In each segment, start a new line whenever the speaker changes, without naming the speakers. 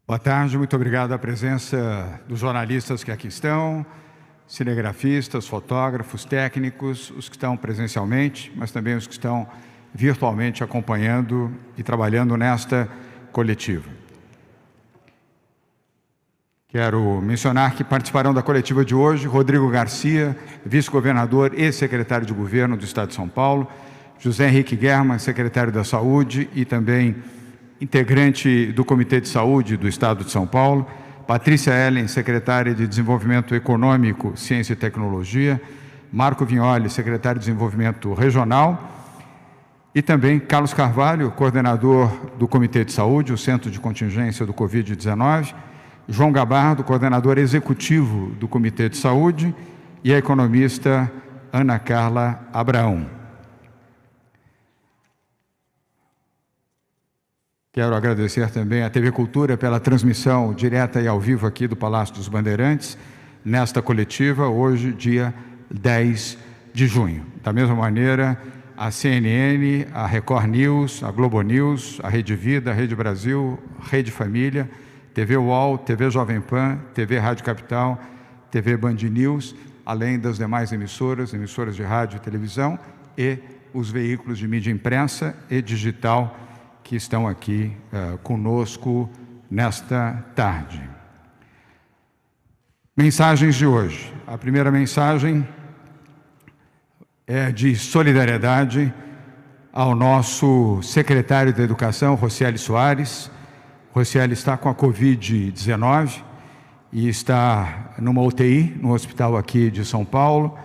Boa tarde, muito obrigado à presença dos jornalistas que aqui estão, cinegrafistas, fotógrafos, técnicos, os que estão presencialmente, mas também os que estão virtualmente acompanhando e trabalhando nesta coletiva. Quero mencionar que participarão da coletiva de hoje Rodrigo Garcia, vice-governador e secretário de governo do Estado de São Paulo, José Henrique Guerra, secretário da Saúde e também integrante do Comitê de Saúde do Estado de São Paulo, Patrícia Ellen, secretária de Desenvolvimento Econômico, Ciência e Tecnologia, Marco Vignoli, secretário de Desenvolvimento Regional, e também Carlos Carvalho, coordenador do Comitê de Saúde, o Centro de Contingência do Covid-19, João Gabardo, coordenador executivo do Comitê de Saúde, e a economista Ana Carla Abraão. Quero agradecer também à TV Cultura pela transmissão direta e ao vivo aqui do Palácio dos Bandeirantes, nesta coletiva, hoje, dia 10 de junho. Da mesma maneira, a CNN, a Record News, a Globo News, a Rede Vida, a Rede Brasil, Rede Família, TV UOL, TV Jovem Pan, TV Rádio Capital, TV Band News, além das demais emissoras de rádio e televisão e os veículos de mídia impressa e digital que estão aqui conosco nesta tarde. Mensagens de hoje. A primeira mensagem é de solidariedade ao nosso secretário da Educação, Rocieli Soares. Rocieli está com a Covid-19 e está numa UTI, no hospital aqui de São Paulo.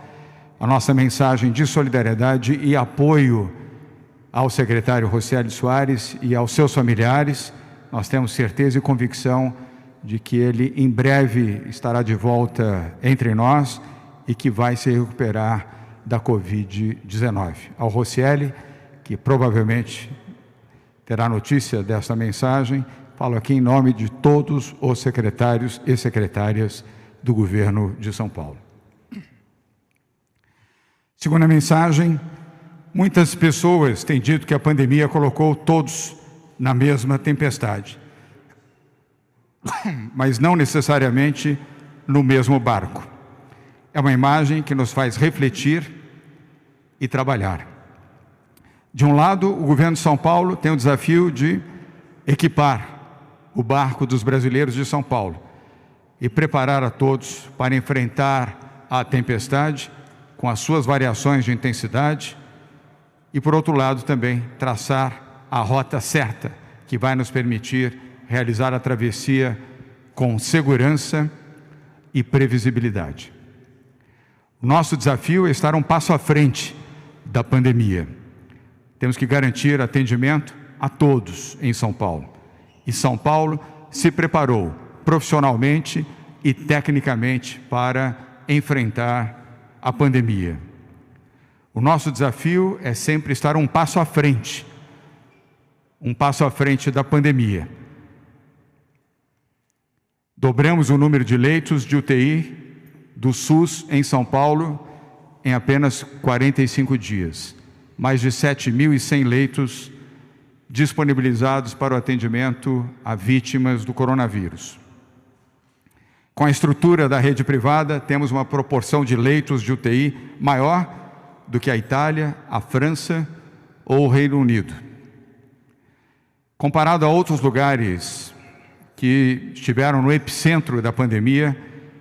A nossa mensagem de solidariedade e apoio ao secretário Rocieli Soares e aos seus familiares. Nós temos certeza e convicção de que ele em breve estará de volta entre nós e que vai se recuperar da Covid-19. Ao Rocieli, que provavelmente terá notícia dessa mensagem, falo aqui em nome de todos os secretários e secretárias do governo de São Paulo. Segunda mensagem: muitas pessoas têm dito que a pandemia colocou todos na mesma tempestade, mas não necessariamente no mesmo barco. É uma imagem que nos faz refletir e trabalhar. De um lado, o governo de São Paulo tem o desafio de equipar o barco dos brasileiros de São Paulo e preparar a todos para enfrentar a tempestade com as suas variações de intensidade, e, por outro lado, também traçar a rota certa que vai nos permitir realizar a travessia com segurança e previsibilidade. O nosso desafio é estar um passo à frente da pandemia. Temos que garantir atendimento a todos em São Paulo. E São Paulo se preparou profissionalmente e tecnicamente para enfrentar a pandemia. O nosso desafio é sempre estar um passo à frente da pandemia. Dobramos o número de leitos de UTI do SUS em São Paulo em apenas 45 dias. Mais de 7.100 leitos disponibilizados para o atendimento a vítimas do coronavírus. Com a estrutura da rede privada, temos uma proporção de leitos de UTI maior do que a Itália, a França ou o Reino Unido. Comparado a outros lugares que estiveram no epicentro da pandemia,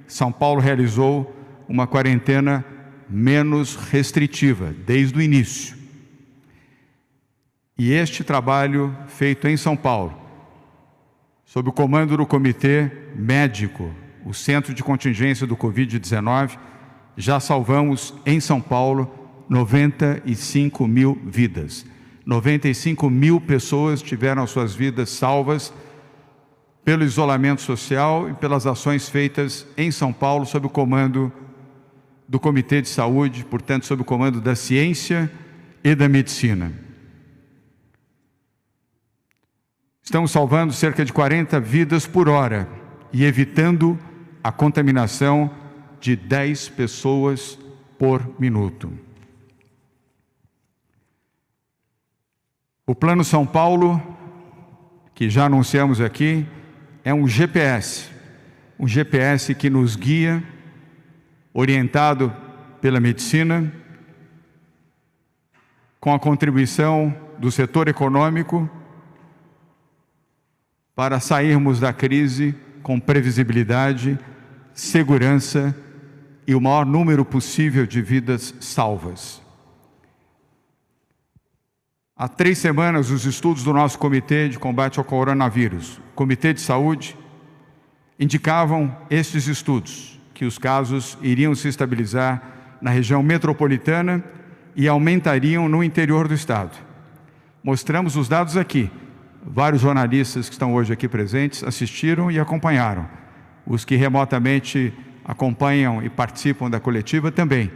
São Paulo realizou uma quarentena menos restritiva desde o início. E este trabalho feito em São Paulo, sob o comando do Comitê Médico, o Centro de Contingência do Covid-19, já salvamos em São Paulo 95 mil vidas. 95 mil pessoas tiveram suas vidas salvas pelo isolamento social e pelas ações feitas em São Paulo sob o comando do Comitê de Saúde, portanto, sob o comando da ciência e da medicina. Estamos salvando cerca de 40 vidas por hora e evitando a contaminação de 10 pessoas por minuto. O Plano São Paulo, que já anunciamos aqui, é um GPS que nos guia, orientado pela medicina, com a contribuição do setor econômico, para sairmos da crise com previsibilidade, segurança e o maior número possível de vidas salvas. Há 3 semanas, os estudos do nosso Comitê de Combate ao Coronavírus, Comitê de Saúde, indicavam estes estudos, que os casos iriam se estabilizar na região metropolitana e aumentariam no interior do estado. Mostramos os dados aqui. Vários jornalistas que estão hoje aqui presentes assistiram e acompanharam. Os que remotamente acompanham e participam da coletiva também.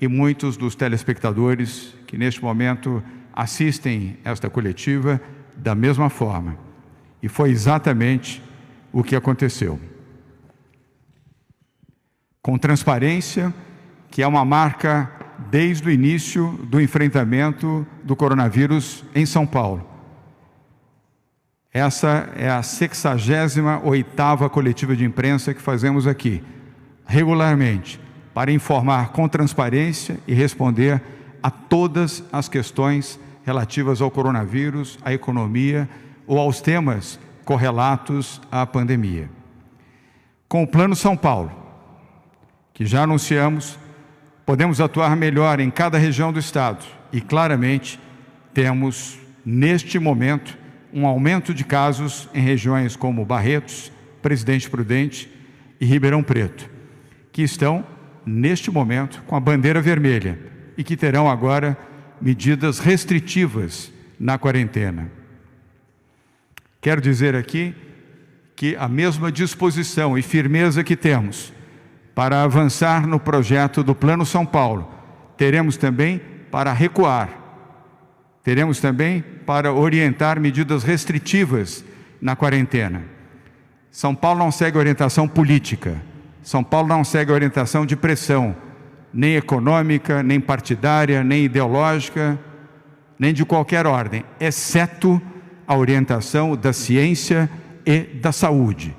E muitos dos telespectadores que neste momento assistem esta coletiva da mesma forma. E foi exatamente o que aconteceu. Com transparência, que é uma marca desde o início do enfrentamento do coronavírus em São Paulo. Essa é a 68ª coletiva de imprensa que fazemos aqui, regularmente, para informar com transparência e responder a todas as questões relativas ao coronavírus, à economia ou aos temas correlatos à pandemia. Com o Plano São Paulo, que já anunciamos, podemos atuar melhor em cada região do estado e claramente temos, neste momento, um aumento de casos em regiões como Barretos, Presidente Prudente e Ribeirão Preto, que estão, neste momento, com a bandeira vermelha e que terão agora medidas restritivas na quarentena. Quero dizer aqui que a mesma disposição e firmeza que temos para avançar no projeto do Plano São Paulo, teremos também para recuar, teremos também para orientar medidas restritivas na quarentena. São Paulo não segue orientação política, São Paulo não segue orientação de pressão, nem econômica, nem partidária, nem ideológica, nem de qualquer ordem, exceto a orientação da ciência e da saúde.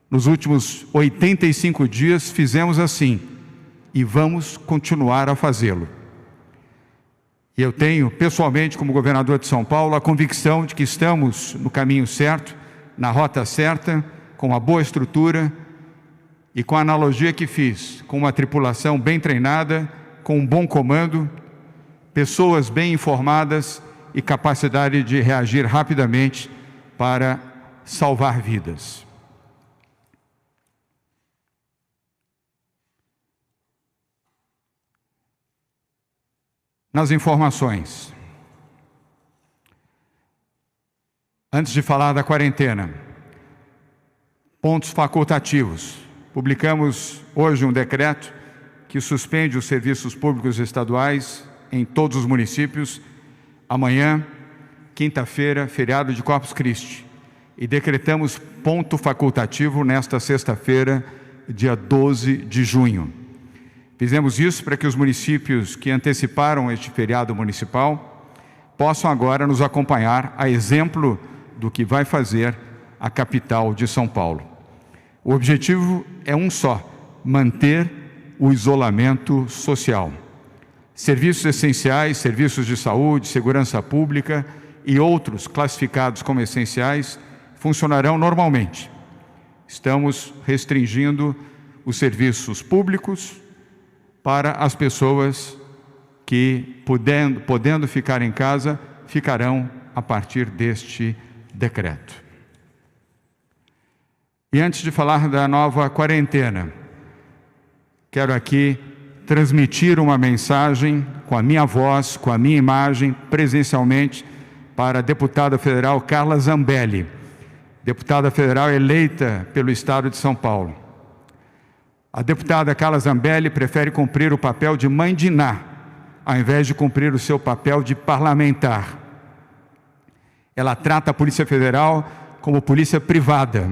Nos últimos 85 dias fizemos assim e vamos continuar a fazê-lo. E eu tenho, pessoalmente, como governador de São Paulo, a convicção de que estamos no caminho certo, na rota certa, com uma boa estrutura e com a analogia que fiz, com uma tripulação bem treinada, com um bom comando, pessoas bem informadas e capacidade de reagir rapidamente para salvar vidas. Nas informações, antes de falar da quarentena, pontos facultativos. Publicamos hoje um decreto que suspende os serviços públicos estaduais em todos os municípios. Amanhã, quinta-feira, feriado de Corpus Christi. E decretamos ponto facultativo nesta sexta-feira, dia 12 de junho. Fizemos isso para que os municípios que anteciparam este feriado municipal possam agora nos acompanhar, a exemplo do que vai fazer a capital de São Paulo. O objetivo é um só: manter o isolamento social. Serviços essenciais, serviços de saúde, segurança pública e outros classificados como essenciais funcionarão normalmente. Estamos restringindo os serviços públicos para as pessoas que, podendo ficar em casa, ficarão a partir deste decreto. E antes de falar da nova quarentena, quero aqui transmitir uma mensagem com a minha voz, com a minha imagem, presencialmente, para a deputada federal Carla Zambelli, deputada federal eleita pelo Estado de São Paulo. A deputada Carla Zambelli prefere cumprir o papel de mãe de Ná, ao invés de cumprir o seu papel de parlamentar. Ela trata a Polícia Federal como polícia privada.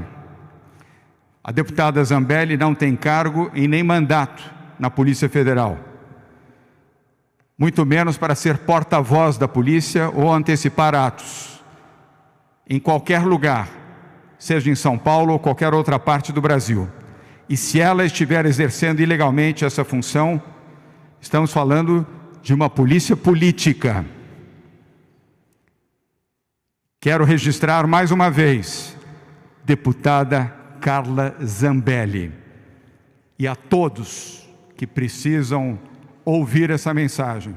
A deputada Zambelli não tem cargo e nem mandato na Polícia Federal, muito menos para ser porta-voz da polícia ou antecipar atos. Em qualquer lugar, seja em São Paulo ou qualquer outra parte do Brasil. E se ela estiver exercendo ilegalmente essa função, estamos falando de uma polícia política. Quero registrar mais uma vez, deputada Carla Zambelli, e a todos que precisam ouvir essa mensagem.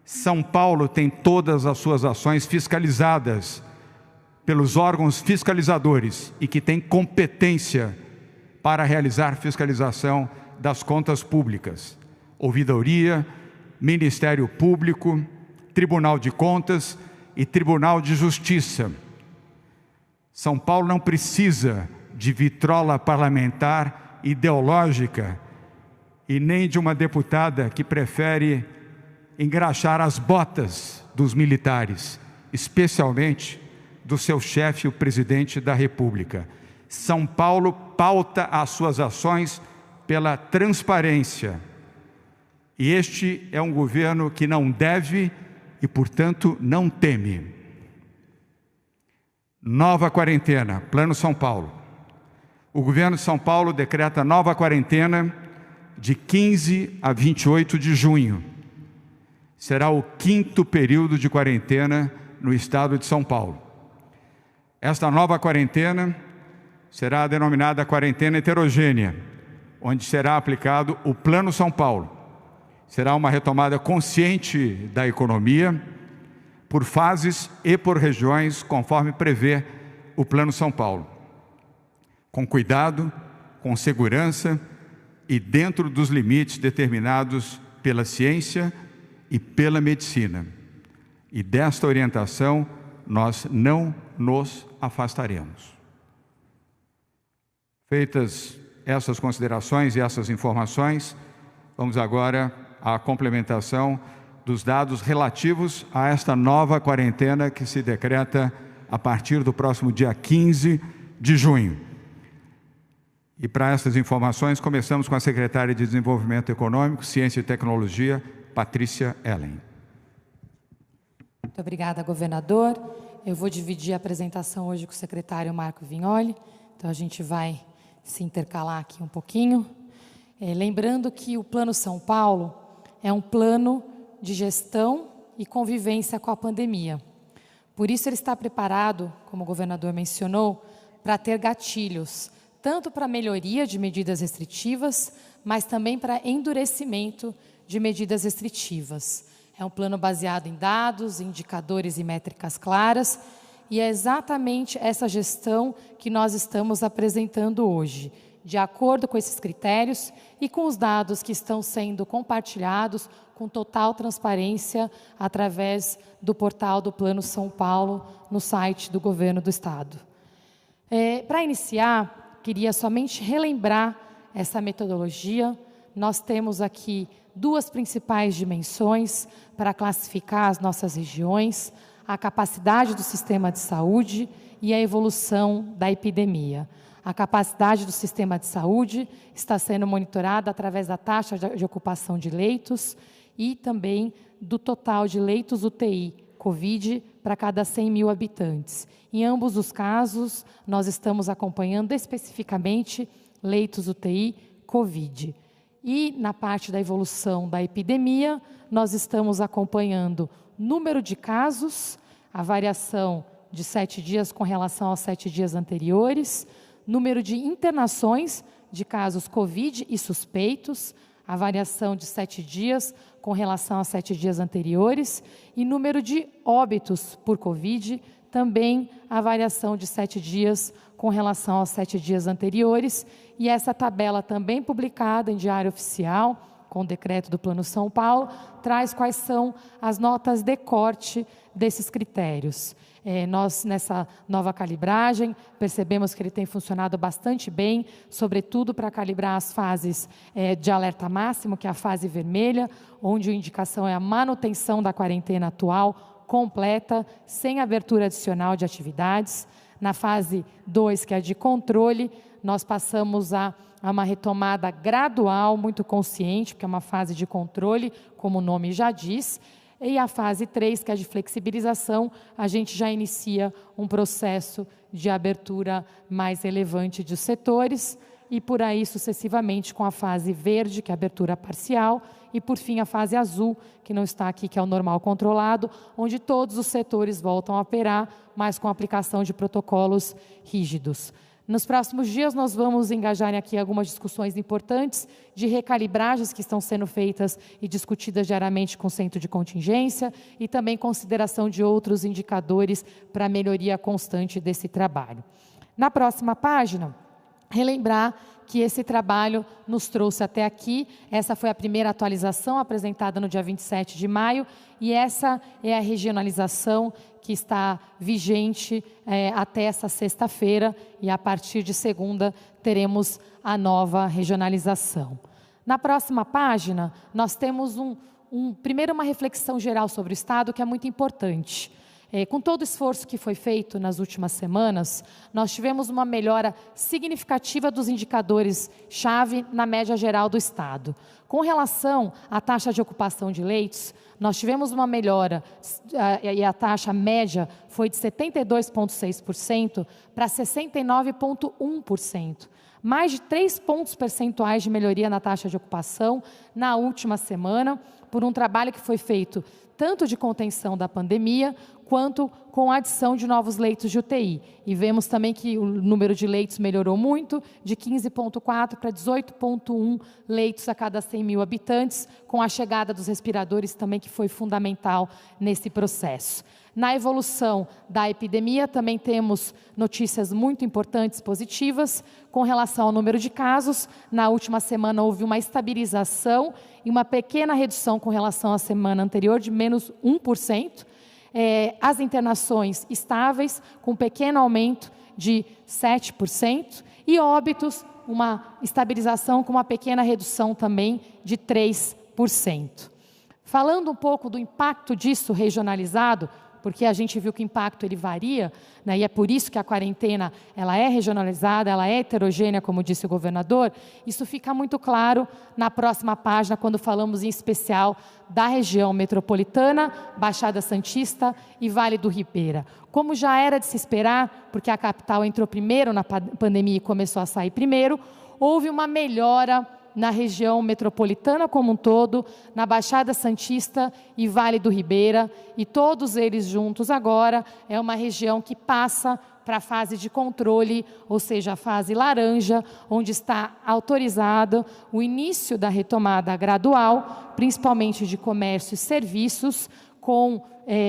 São Paulo tem todas as suas ações fiscalizadas pelos órgãos fiscalizadores e que tem competência para realizar fiscalização das contas públicas. Ouvidoria, Ministério Público, Tribunal de Contas e Tribunal de Justiça. São Paulo não precisa de vitrola parlamentar ideológica e nem de uma deputada que prefere engraxar as botas dos militares, especialmente do seu chefe, o presidente da República. São Paulo pauta as suas ações pela transparência. E este é um governo que não deve e, portanto, não teme. Nova quarentena, Plano São Paulo. O governo de São Paulo decreta nova quarentena de 15 a 28 de junho. Será o 5º período de quarentena no estado de São Paulo. Esta nova quarentena será denominada quarentena heterogênea, onde será aplicado o Plano São Paulo. Será uma retomada consciente da economia, por fases e por regiões, conforme prevê o Plano São Paulo. Com cuidado, com segurança e dentro dos limites determinados pela ciência e pela medicina. E desta orientação nós não nos afastaremos. Feitas essas considerações e essas informações, vamos agora à complementação dos dados relativos a esta nova quarentena que se decreta a partir do próximo dia 15 de junho. E para essas informações, começamos com a secretária de Desenvolvimento Econômico, Ciência e Tecnologia, Patrícia Ellen.
Muito obrigada, governador. Eu vou dividir a apresentação hoje com o secretário Marco Vignoli, então a gente vai se intercalar aqui um pouquinho. Lembrando que o Plano São Paulo é um plano de gestão e convivência com a pandemia. Por isso ele está preparado, como o governador mencionou, para ter gatilhos, tanto para melhoria de medidas restritivas, mas também para endurecimento de medidas restritivas. É um plano baseado em dados, indicadores e métricas claras, e é exatamente essa gestão que nós estamos apresentando hoje, de acordo com esses critérios e com os dados que estão sendo compartilhados com total transparência através do portal do Plano São Paulo, no site do Governo do Estado. Para iniciar, queria somente relembrar essa metodologia. Nós temos aqui duas principais dimensões para classificar as nossas regiões: a capacidade do sistema de saúde e a evolução da epidemia. A capacidade do sistema de saúde está sendo monitorada através da taxa de ocupação de leitos e também do total de leitos UTI COVID para cada 100 mil habitantes. Em ambos os casos, nós estamos acompanhando especificamente leitos UTI COVID. E na parte da evolução da epidemia, nós estamos acompanhando número de casos, a variação de 7 dias com relação aos 7 dias anteriores, número de internações de casos COVID e suspeitos, a variação de 7 dias com relação aos 7 dias anteriores, e número de óbitos por COVID, também a variação de 7 dias com relação aos 7 dias anteriores, e essa tabela também publicada em Diário Oficial, com o decreto do Plano São Paulo, traz quais são as notas de corte desses critérios. Nós, nessa nova calibragem, percebemos que ele tem funcionado bastante bem, sobretudo para calibrar as fases de alerta máximo, que é a fase vermelha, onde a indicação é a manutenção da quarentena atual, completa, sem abertura adicional de atividades. Na fase 2, que é a de controle, nós passamos a uma retomada gradual, muito consciente, porque é uma fase de controle, como o nome já diz, E a fase 3, que é de flexibilização, a gente já inicia um processo de abertura mais relevante dos setores, e por aí sucessivamente com a fase verde, que é a abertura parcial, e por fim a fase azul, que não está aqui, que é o normal controlado, onde todos os setores voltam a operar, mas com a aplicação de protocolos rígidos. Nos próximos dias nós vamos engajar aqui algumas discussões importantes de recalibragens que estão sendo feitas e discutidas diariamente com o Centro de Contingência e também consideração de outros indicadores para a melhoria constante desse trabalho. Na próxima página, relembrar que esse trabalho nos trouxe até aqui. Essa foi a primeira atualização apresentada no dia 27 de maio, e essa é a regionalização que está vigente até essa sexta-feira, e a partir de segunda teremos a nova regionalização. Na próxima página, nós temos primeiro uma reflexão geral sobre o Estado, que é muito importante. Com todo o esforço que foi feito nas últimas semanas, nós tivemos uma melhora significativa dos indicadores-chave na média geral do Estado. Com relação à taxa de ocupação de leitos, nós tivemos uma melhora, e a taxa média foi de 72,6% para 69,1%. Mais de 3 pontos percentuais de melhoria na taxa de ocupação na última semana, por um trabalho que foi feito tanto de contenção da pandemia, quanto com a adição de novos leitos de UTI. E vemos também que o número de leitos melhorou muito, de 15,4 para 18,1 leitos a cada 100 mil habitantes, com a chegada dos respiradores também, que foi fundamental nesse processo. Na evolução da epidemia, também temos notícias muito importantes, positivas, com relação ao número de casos. Na última semana houve uma estabilização e uma pequena redução com relação à semana anterior, de menos 1%. As internações estáveis, com um pequeno aumento de 7%, e óbitos, uma estabilização com uma pequena redução também de 3%. Falando um pouco do impacto disso regionalizado, porque a gente viu que o impacto ele varia, né, e é por isso que a quarentena ela é regionalizada, ela é heterogênea, como disse o governador. Isso fica muito claro na próxima página, quando falamos em especial da região metropolitana, Baixada Santista e Vale do Ribeira. Como já era de se esperar, porque a capital entrou primeiro na pandemia e começou a sair primeiro, houve uma melhora na região metropolitana como um todo, na Baixada Santista e Vale do Ribeira, e todos eles juntos agora é uma região que passa para a fase de controle, ou seja, a fase laranja, onde está autorizado o início da retomada gradual, principalmente de comércio e serviços, com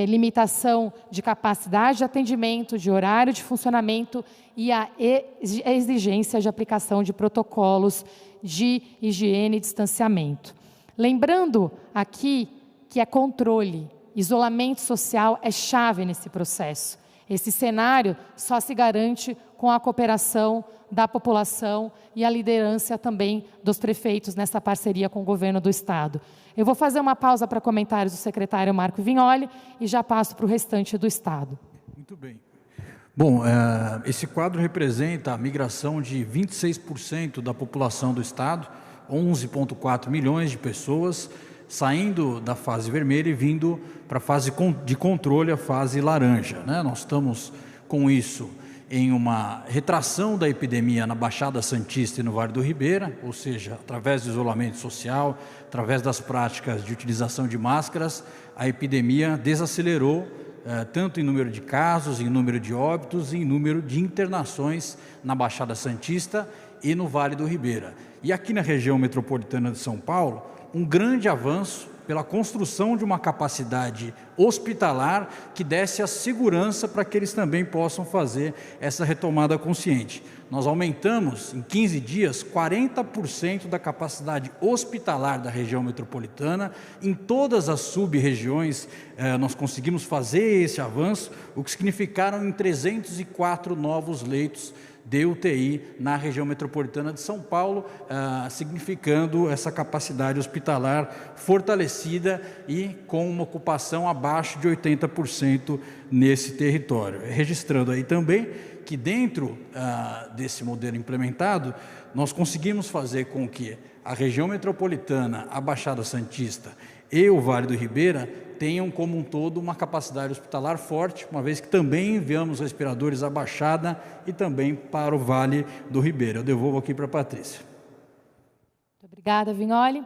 limitação de capacidade de atendimento, de horário de funcionamento e a exigência de aplicação de protocolos de higiene e distanciamento. Lembrando aqui que é controle, isolamento social é chave nesse processo. Esse cenário só se garante com a cooperação da população e a liderança também dos prefeitos nessa parceria com o governo do Estado. Eu vou fazer uma pausa para comentários do secretário Marco Vignoli e já passo para o restante do Estado.
Muito bem. Bom, esse quadro representa a migração de 26% da população do Estado, 11,4 milhões de pessoas, saindo da fase vermelha e vindo para a fase de controle, a fase laranja, né? Nós estamos com isso em uma retração da epidemia na Baixada Santista e no Vale do Ribeira, ou seja, através do isolamento social, através das práticas de utilização de máscaras, a epidemia desacelerou, tanto em número de casos, em número de óbitos e em número de internações na Baixada Santista e no Vale do Ribeira. E aqui na região metropolitana de São Paulo, um grande avanço pela construção de uma capacidade hospitalar que desse a segurança para que eles também possam fazer essa retomada consciente. Nós aumentamos, em 15 dias, 40% da capacidade hospitalar da região metropolitana. Em todas as sub-regiões, nós conseguimos fazer esse avanço, o que significaram em 304 novos leitos de UTI na região metropolitana de São Paulo, significando essa capacidade hospitalar fortalecida e com uma ocupação abaixo de 80% nesse território. Registrando aí também que dentro desse modelo implementado, nós conseguimos fazer com que a região metropolitana, a Baixada Santista e o Vale do Ribeira tenham como um todo uma capacidade hospitalar forte, uma vez que também enviamos respiradores à Baixada e também para o Vale do Ribeira. Eu devolvo aqui para a Patrícia.
Muito obrigada, Vignoli.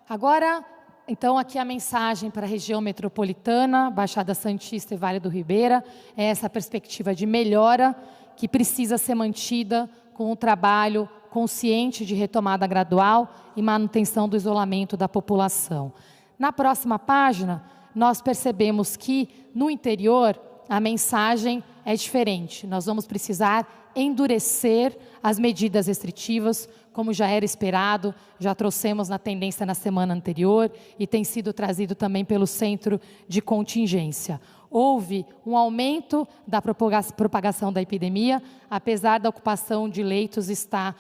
Agora, então, aqui a mensagem para a região metropolitana, Baixada Santista e Vale do Ribeira, é essa perspectiva de melhora que precisa ser mantida com o trabalho consciente de retomada gradual e manutenção do isolamento da população. Na próxima página, nós percebemos que, no interior, a mensagem é diferente. Nós vamos precisar endurecer as medidas restritivas, como já era esperado, já trouxemos na tendência na semana anterior e tem sido trazido também pelo Centro de Contingência. Houve um aumento da propagação da epidemia, apesar da ocupação de leitos estar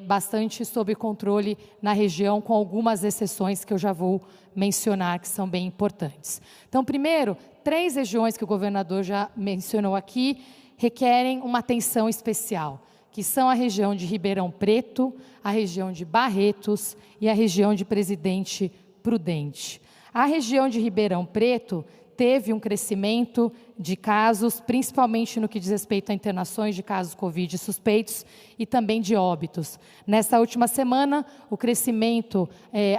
bastante sob controle na região, com algumas exceções que eu já vou mencionar, que são bem importantes. Então, primeiro, 3 regiões que o governador já mencionou aqui requerem uma atenção especial, que são a região de Ribeirão Preto, a região de Barretos e a região de Presidente Prudente. A região de Ribeirão Preto teve um crescimento de casos, principalmente no que diz respeito a internações de casos Covid suspeitos e também de óbitos. Nessa última semana, o crescimento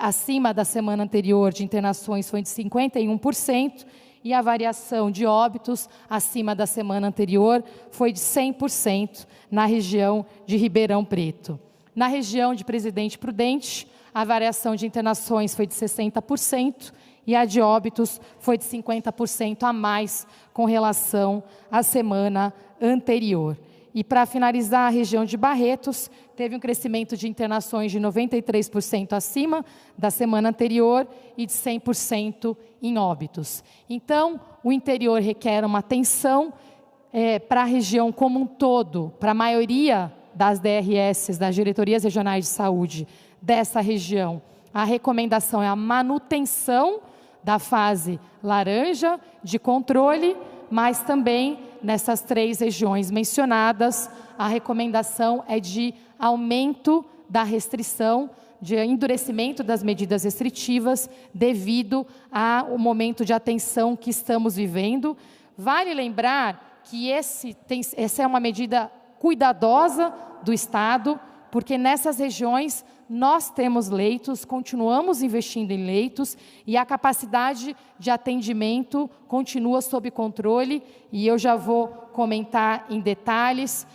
acima da semana anterior de internações foi de 51%, e a variação de óbitos acima da semana anterior foi de 100% na região de Ribeirão Preto. Na região de Presidente Prudente, a variação de internações foi de 60%, e a de óbitos foi de 50% a mais com relação à semana anterior. E para finalizar, a região de Barretos teve um crescimento de internações de 93% acima da semana anterior e de 100% em óbitos. Então, o interior requer uma atenção para a região como um todo, para a maioria das DRS, das Diretorias Regionais de Saúde dessa região. A recomendação é a manutenção da fase laranja de controle, mas também nessas 3 regiões mencionadas, a recomendação é de aumento da restrição, de endurecimento das medidas restritivas devido ao momento de atenção que estamos vivendo. Vale lembrar que essa é uma medida cuidadosa do Estado, porque nessas regiões nós temos leitos, continuamos investindo em leitos e a capacidade de atendimento continua sob controle, e eu já vou comentar em detalhes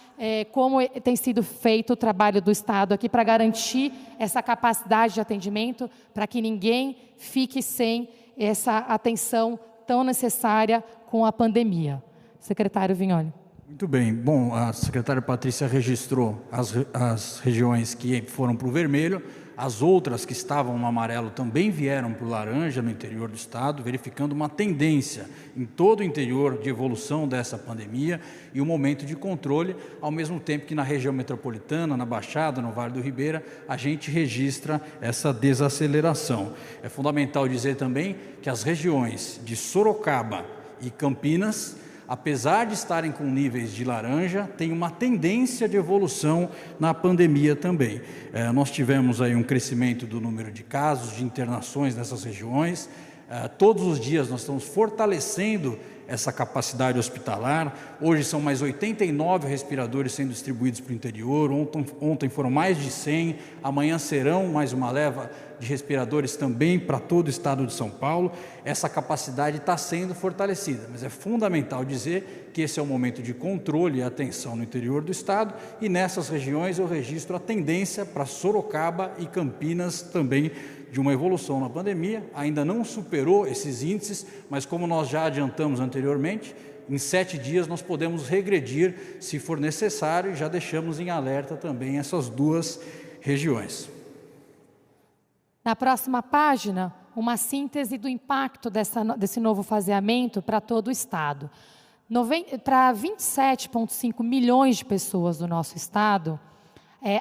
como tem sido feito o trabalho do Estado aqui para garantir essa capacidade de atendimento, para que ninguém fique sem essa atenção tão necessária com a pandemia. Secretário Vignoli.
Muito bem. Bom, a secretária Patrícia registrou as regiões que foram para o vermelho, as outras que estavam no amarelo também vieram para o laranja no interior do estado, verificando uma tendência em todo o interior de evolução dessa pandemia e um momento de controle, ao mesmo tempo que na região metropolitana, na Baixada, no Vale do Ribeira, a gente registra essa desaceleração. É fundamental dizer também que as regiões de Sorocaba e Campinas, apesar de estarem com níveis de laranja, tem uma tendência de evolução na pandemia também. Nós tivemos aí um crescimento do número de casos, de internações nessas regiões. Todos os dias nós estamos fortalecendo essa capacidade hospitalar. Hoje são mais 89 respiradores sendo distribuídos para o interior, ontem foram mais de 100, amanhã serão mais uma leva de respiradores também para todo o estado de São Paulo. Essa capacidade está sendo fortalecida, mas é fundamental dizer que esse é um momento de controle e atenção no interior do estado, e nessas regiões eu registro a tendência para Sorocaba e Campinas também de uma evolução na pandemia. Ainda não superou esses índices, mas como nós já adiantamos anteriormente, em 7 dias nós podemos regredir se for necessário, e já deixamos em alerta também essas 2 regiões.
Na próxima página, uma síntese do impacto desse novo faseamento para todo o estado. Para 27,5 milhões de pessoas do nosso estado,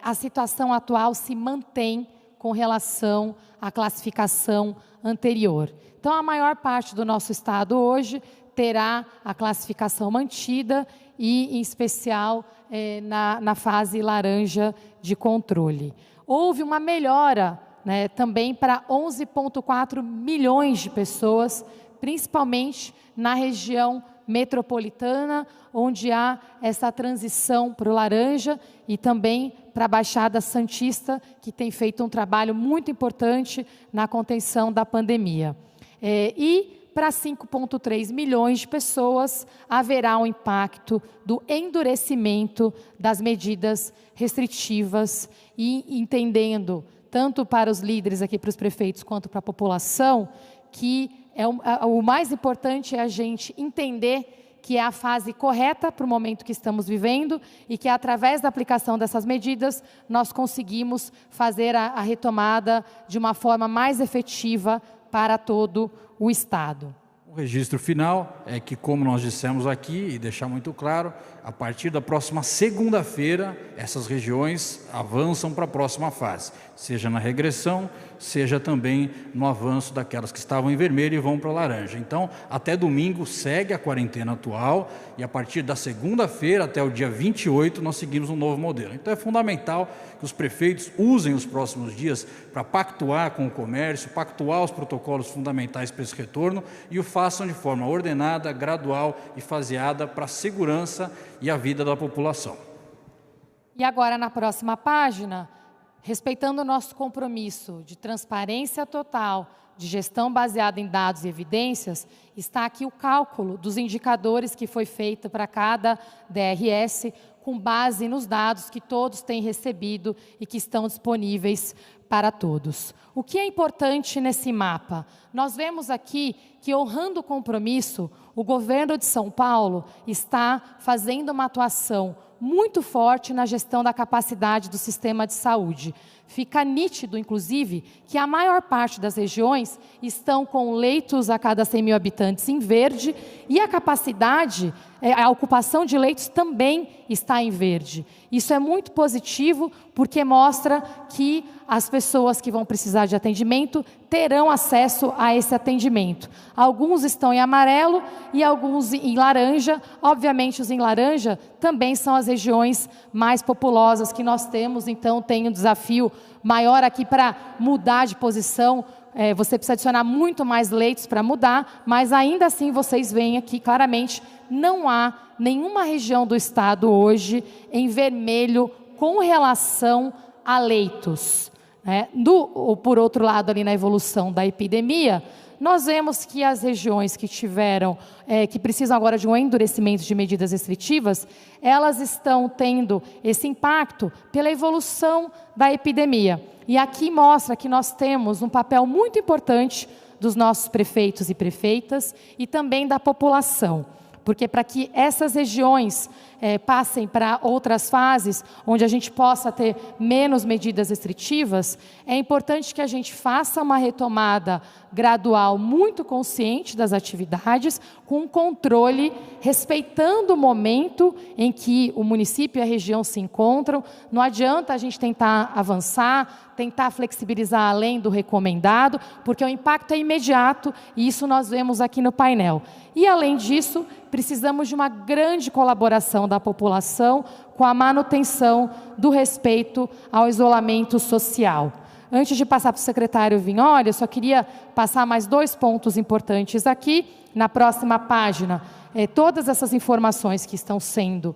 a situação atual se mantém com relação à classificação anterior. Então, a maior parte do nosso estado hoje terá a classificação mantida e, em especial, na fase laranja de controle. Houve uma melhora né, também para 11,4 milhões de pessoas, principalmente na região metropolitana, onde há essa transição para o laranja, e também para a Baixada Santista, que tem feito um trabalho muito importante na contenção da pandemia. E para 5,3 milhões de pessoas, haverá um impacto do endurecimento das medidas restritivas, e entendendo, tanto para os líderes aqui, para os prefeitos, quanto para a população, que o mais importante é a gente entender que é a fase correta para o momento que estamos vivendo, e que através da aplicação dessas medidas nós conseguimos fazer a retomada de uma forma mais efetiva para todo o Estado.
O registro final é que, como nós dissemos aqui, e deixar muito claro, a partir da próxima segunda-feira, essas regiões avançam para a próxima fase, seja na regressão, seja também no avanço daquelas que estavam em vermelho e vão para laranja. Então, até domingo segue a quarentena atual, e a partir da segunda-feira até o dia 28 nós seguimos um novo modelo. Então é fundamental que os prefeitos usem os próximos dias para pactuar com o comércio, pactuar os protocolos fundamentais para esse retorno, e o façam de forma ordenada, gradual e faseada para a segurança e a vida da população.
E agora, na próxima página, respeitando o nosso compromisso de transparência total, de gestão baseada em dados e evidências, está aqui o cálculo dos indicadores que foi feito para cada DRS, com base nos dados que todos têm recebido e que estão disponíveis para todos. O que é importante nesse mapa? Nós vemos aqui que, honrando o compromisso, o governo de São Paulo está fazendo uma atuação muito forte na gestão da capacidade do sistema de saúde. Fica nítido, inclusive, que a maior parte das regiões estão com leitos a cada 100 mil habitantes em verde, e a capacidade, a ocupação de leitos também está em verde. Isso é muito positivo, porque mostra que as pessoas que vão precisar de atendimento terão acesso a esse atendimento. Alguns estão em amarelo e alguns em laranja. Obviamente, os em laranja também são as regiões mais populosas que nós temos, então tem um desafio maior aqui para mudar de posição. Você precisa adicionar muito mais leitos para mudar, mas ainda assim vocês veem aqui claramente, não há nenhuma região do estado hoje em vermelho com relação a leitos. Por outro lado, ali na evolução da epidemia, nós vemos que as regiões que que precisam agora de um endurecimento de medidas restritivas, elas estão tendo esse impacto pela evolução da epidemia. E aqui mostra que nós temos um papel muito importante dos nossos prefeitos e prefeitas, e também da população. Porque para que essas regiões passem para outras fases, onde a gente possa ter menos medidas restritivas, é importante que a gente faça uma retomada gradual, muito consciente das atividades, com controle, respeitando o momento em que o município e a região se encontram. Não adianta a gente tentar avançar, tentar flexibilizar além do recomendado, porque o impacto é imediato, e isso nós vemos aqui no painel. E, além disso, precisamos de uma grande colaboração da população com a manutenção do respeito ao isolamento social. Antes de passar para o secretário Vignoli, eu só queria passar mais 2 pontos importantes aqui. Na próxima página, todas essas informações que estão sendo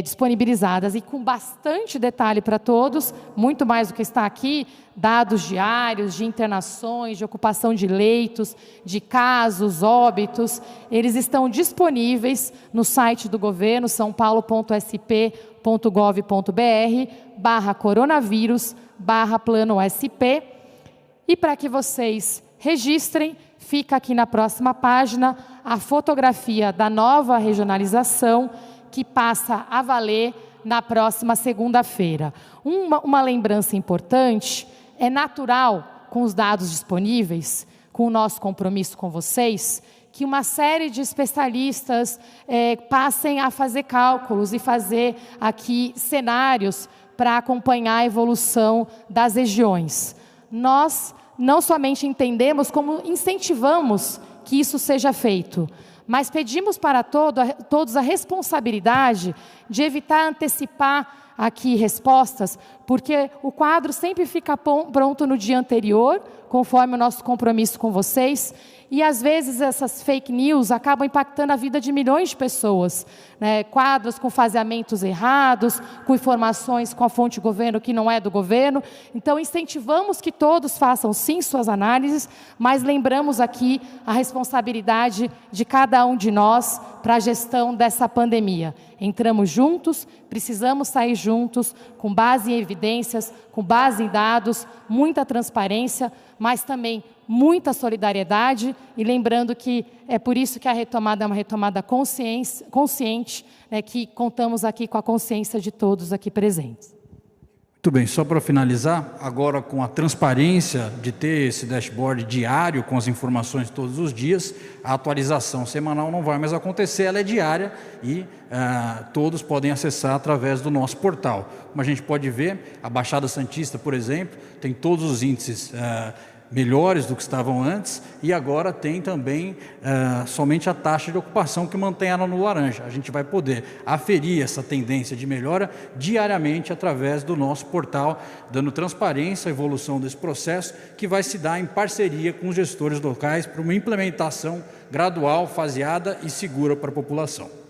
disponibilizadas, e com bastante detalhe para todos, muito mais do que está aqui, dados diários de internações, de ocupação de leitos, de casos, óbitos, eles estão disponíveis no site do governo, saopaulo.sp.gov.br/coronavírus/plano-SP, e para que vocês registrem, fica aqui na próxima página a fotografia da nova regionalização, que passa a valer na próxima segunda-feira. Uma lembrança importante: é natural, com os dados disponíveis, com o nosso compromisso com vocês, que uma série de especialistas passem a fazer cálculos e fazer aqui cenários para acompanhar a evolução das regiões. Nós não somente entendemos, como incentivamos que isso seja feito, mas pedimos para todos a responsabilidade de evitar antecipar aqui respostas, porque o quadro sempre fica pronto no dia anterior, conforme o nosso compromisso com vocês, e às vezes essas fake news acabam impactando a vida de milhões de pessoas, né? Quadros com faseamentos errados, com informações com a fonte do governo que não é do governo. Então incentivamos que todos façam sim suas análises, mas lembramos aqui a responsabilidade de cada um de nós para a gestão dessa pandemia. Entramos juntos, precisamos sair juntos, com base em evidências, com base em dados, muita transparência, mas também muita solidariedade, e lembrando que é por isso que a retomada é uma retomada consciente, né, que contamos aqui com a consciência de todos aqui presentes.
Muito bem, só para finalizar, agora com a transparência de ter esse dashboard diário com as informações todos os dias, a atualização semanal não vai mais acontecer, ela é diária e todos podem acessar através do nosso portal. Como a gente pode ver, a Baixada Santista, por exemplo, tem todos os índices melhores do que estavam antes, e agora tem também somente a taxa de ocupação que mantém ela no laranja. A gente vai poder aferir essa tendência de melhora diariamente através do nosso portal, dando transparência à evolução desse processo, que vai se dar em parceria com os gestores locais para uma implementação gradual, faseada e segura para a população.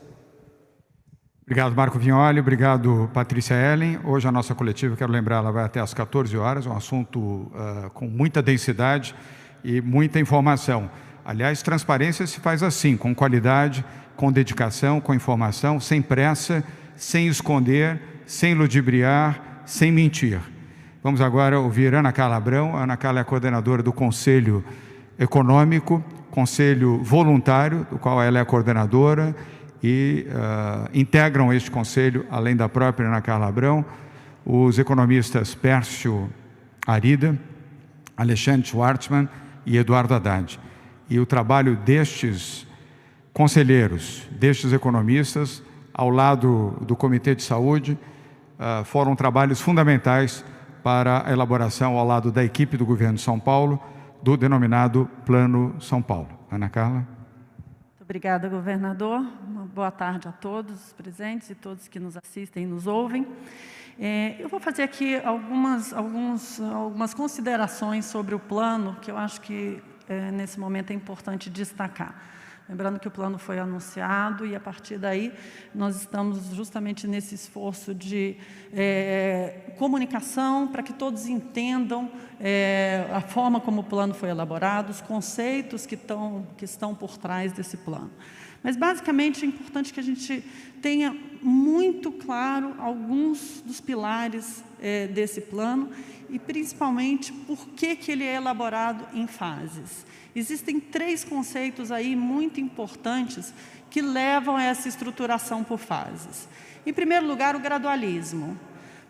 Obrigado, Marco Vignoli. Obrigado, Patrícia Ellen. Hoje a nossa coletiva, quero lembrar, ela vai até às 14 horas, um assunto com muita densidade e muita informação. Aliás, transparência se faz assim, com qualidade, com dedicação, com informação, sem pressa, sem esconder, sem ludibriar, sem mentir. Vamos agora ouvir Ana Carla Abrão. Ana Carla é a coordenadora do Conselho Econômico, Conselho Voluntário, do qual ela é a coordenadora, e integram este conselho, além da própria Ana Carla Abrão, os economistas Pércio Arida, Alexandre Schwartzman e Eduardo Haddad. E o trabalho destes conselheiros, destes economistas, ao lado do Comitê de Saúde, foram trabalhos fundamentais para a elaboração, ao lado da equipe do Governo de São Paulo, do denominado Plano São Paulo. Ana Carla.
Obrigada, governador. Uma boa tarde a todos os presentes e todos que nos assistem e nos ouvem. Eu vou fazer aqui algumas considerações sobre o plano, que eu acho que nesse momento é importante destacar. Lembrando que o plano foi anunciado e, a partir daí, nós estamos justamente nesse esforço de comunicação para que todos entendam a forma como o plano foi elaborado, os conceitos que estão por trás desse plano. Mas, basicamente, é importante que a gente tenha muito claro alguns dos pilares desse plano e, principalmente, por que ele é elaborado em fases. Existem 3 conceitos aí muito importantes que levam a essa estruturação por fases. Em primeiro lugar, o gradualismo.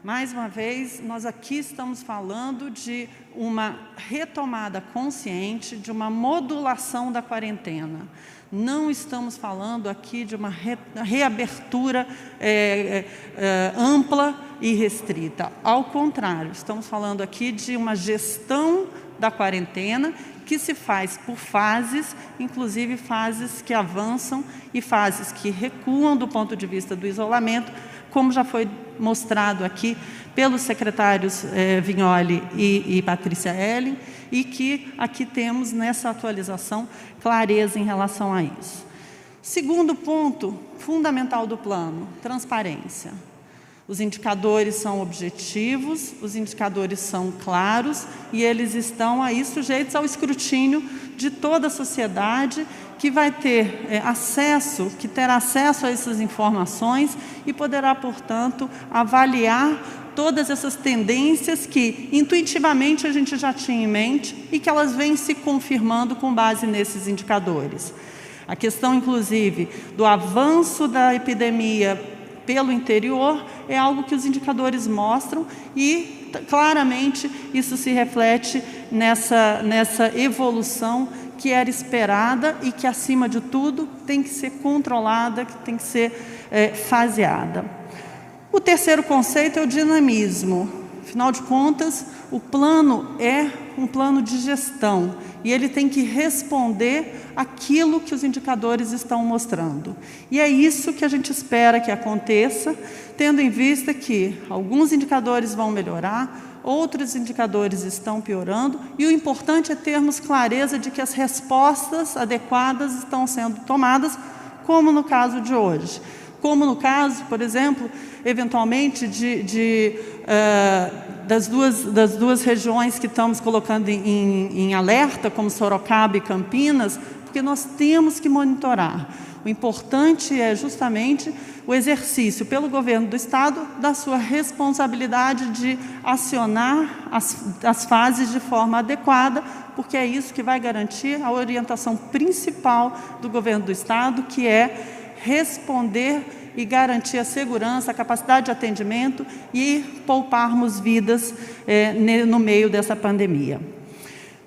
Mais uma vez, nós aqui estamos falando de uma retomada consciente, de uma modulação da quarentena. Não estamos falando aqui de uma reabertura ampla e restrita. Ao contrário, estamos falando aqui de uma gestão da quarentena que se faz por fases, inclusive fases que avançam e fases que recuam do ponto de vista do isolamento, como já foi mostrado aqui pelos secretários Vignoli e Patrícia Ellen, e que aqui temos nessa atualização clareza em relação a isso. Segundo ponto fundamental do plano, transparência. Os indicadores são objetivos, os indicadores são claros e eles estão aí sujeitos ao escrutínio de toda a sociedade que vai ter que terá acesso a essas informações e poderá, portanto, avaliar todas essas tendências que intuitivamente a gente já tinha em mente e que elas vêm se confirmando com base nesses indicadores. A questão, inclusive, do avanço da epidemia pelo interior é algo que os indicadores mostram e, claramente, isso se reflete nessa evolução que era esperada e que, acima de tudo, tem que ser controlada, que tem que ser faseada. O terceiro conceito é o dinamismo. Afinal de contas, o plano é um plano de gestão e ele tem que responder aquilo que os indicadores estão mostrando. E é isso que a gente espera que aconteça, tendo em vista que alguns indicadores vão melhorar, outros indicadores estão piorando, e o importante é termos clareza de que as respostas adequadas estão sendo tomadas, como no caso de hoje. Como no caso, por exemplo, eventualmente, das duas regiões que estamos colocando em alerta, como Sorocaba e Campinas, porque nós temos que monitorar. O importante é justamente o exercício pelo governo do Estado da sua responsabilidade de acionar as fases de forma adequada, porque é isso que vai garantir a orientação principal do governo do Estado, que é responder e garantir a segurança, a capacidade de atendimento e pouparmos vidas no meio dessa pandemia.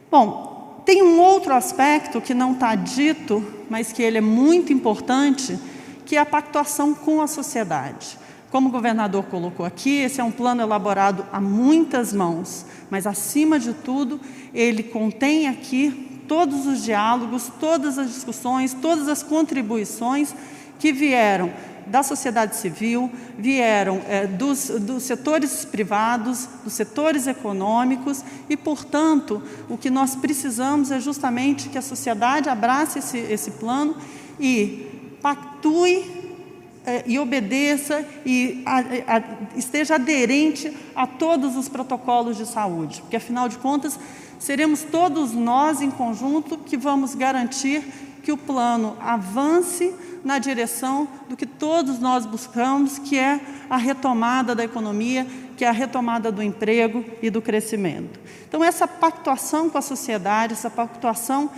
Bom, tem um outro aspecto que não está dito, mas que ele é muito importante, que é a pactuação com a sociedade. Como o governador colocou aqui, esse é um plano elaborado a muitas mãos, mas, acima de tudo, ele contém aqui todos os diálogos, todas as discussões, todas as contribuições que vieram da sociedade civil, vieram dos setores privados, dos setores econômicos, e, portanto, o que nós precisamos é justamente que a sociedade abrace esse plano e pactue e obedeça e esteja aderente a todos os protocolos de saúde, porque, afinal de contas, seremos todos nós, em conjunto, que vamos garantir que o plano avance na direção do que todos nós buscamos, que é a retomada da economia, que é a retomada do emprego e do crescimento. Então, essa pactuação com a sociedade, essa pactuação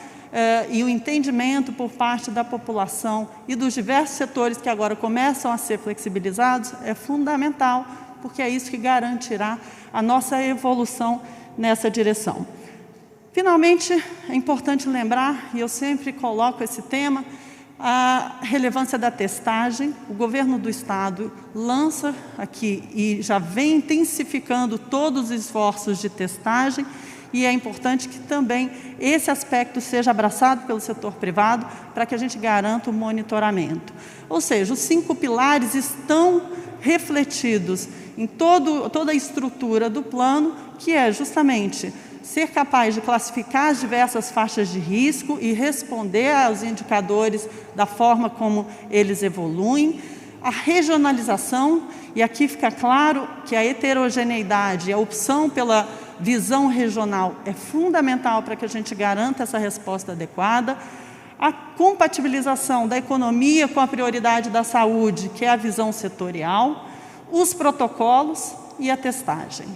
e o entendimento por parte da população e dos diversos setores que agora começam a ser flexibilizados é fundamental, porque é isso que garantirá a nossa evolução nessa direção. Finalmente, é importante lembrar, e eu sempre coloco esse tema, a relevância da testagem. O governo do Estado lança aqui e já vem intensificando todos os esforços de testagem, e é importante que também esse aspecto seja abraçado pelo setor privado para que a gente garanta o monitoramento. Ou seja, os 5 pilares estão refletidos em toda a estrutura do plano, que é justamente ser capaz de classificar as diversas faixas de risco e responder aos indicadores da forma como eles evoluem, a regionalização, e aqui fica claro que a heterogeneidade, a opção pela visão regional é fundamental para que a gente garanta essa resposta adequada, a compatibilização da economia com a prioridade da saúde, que é a visão setorial, os protocolos e a testagem.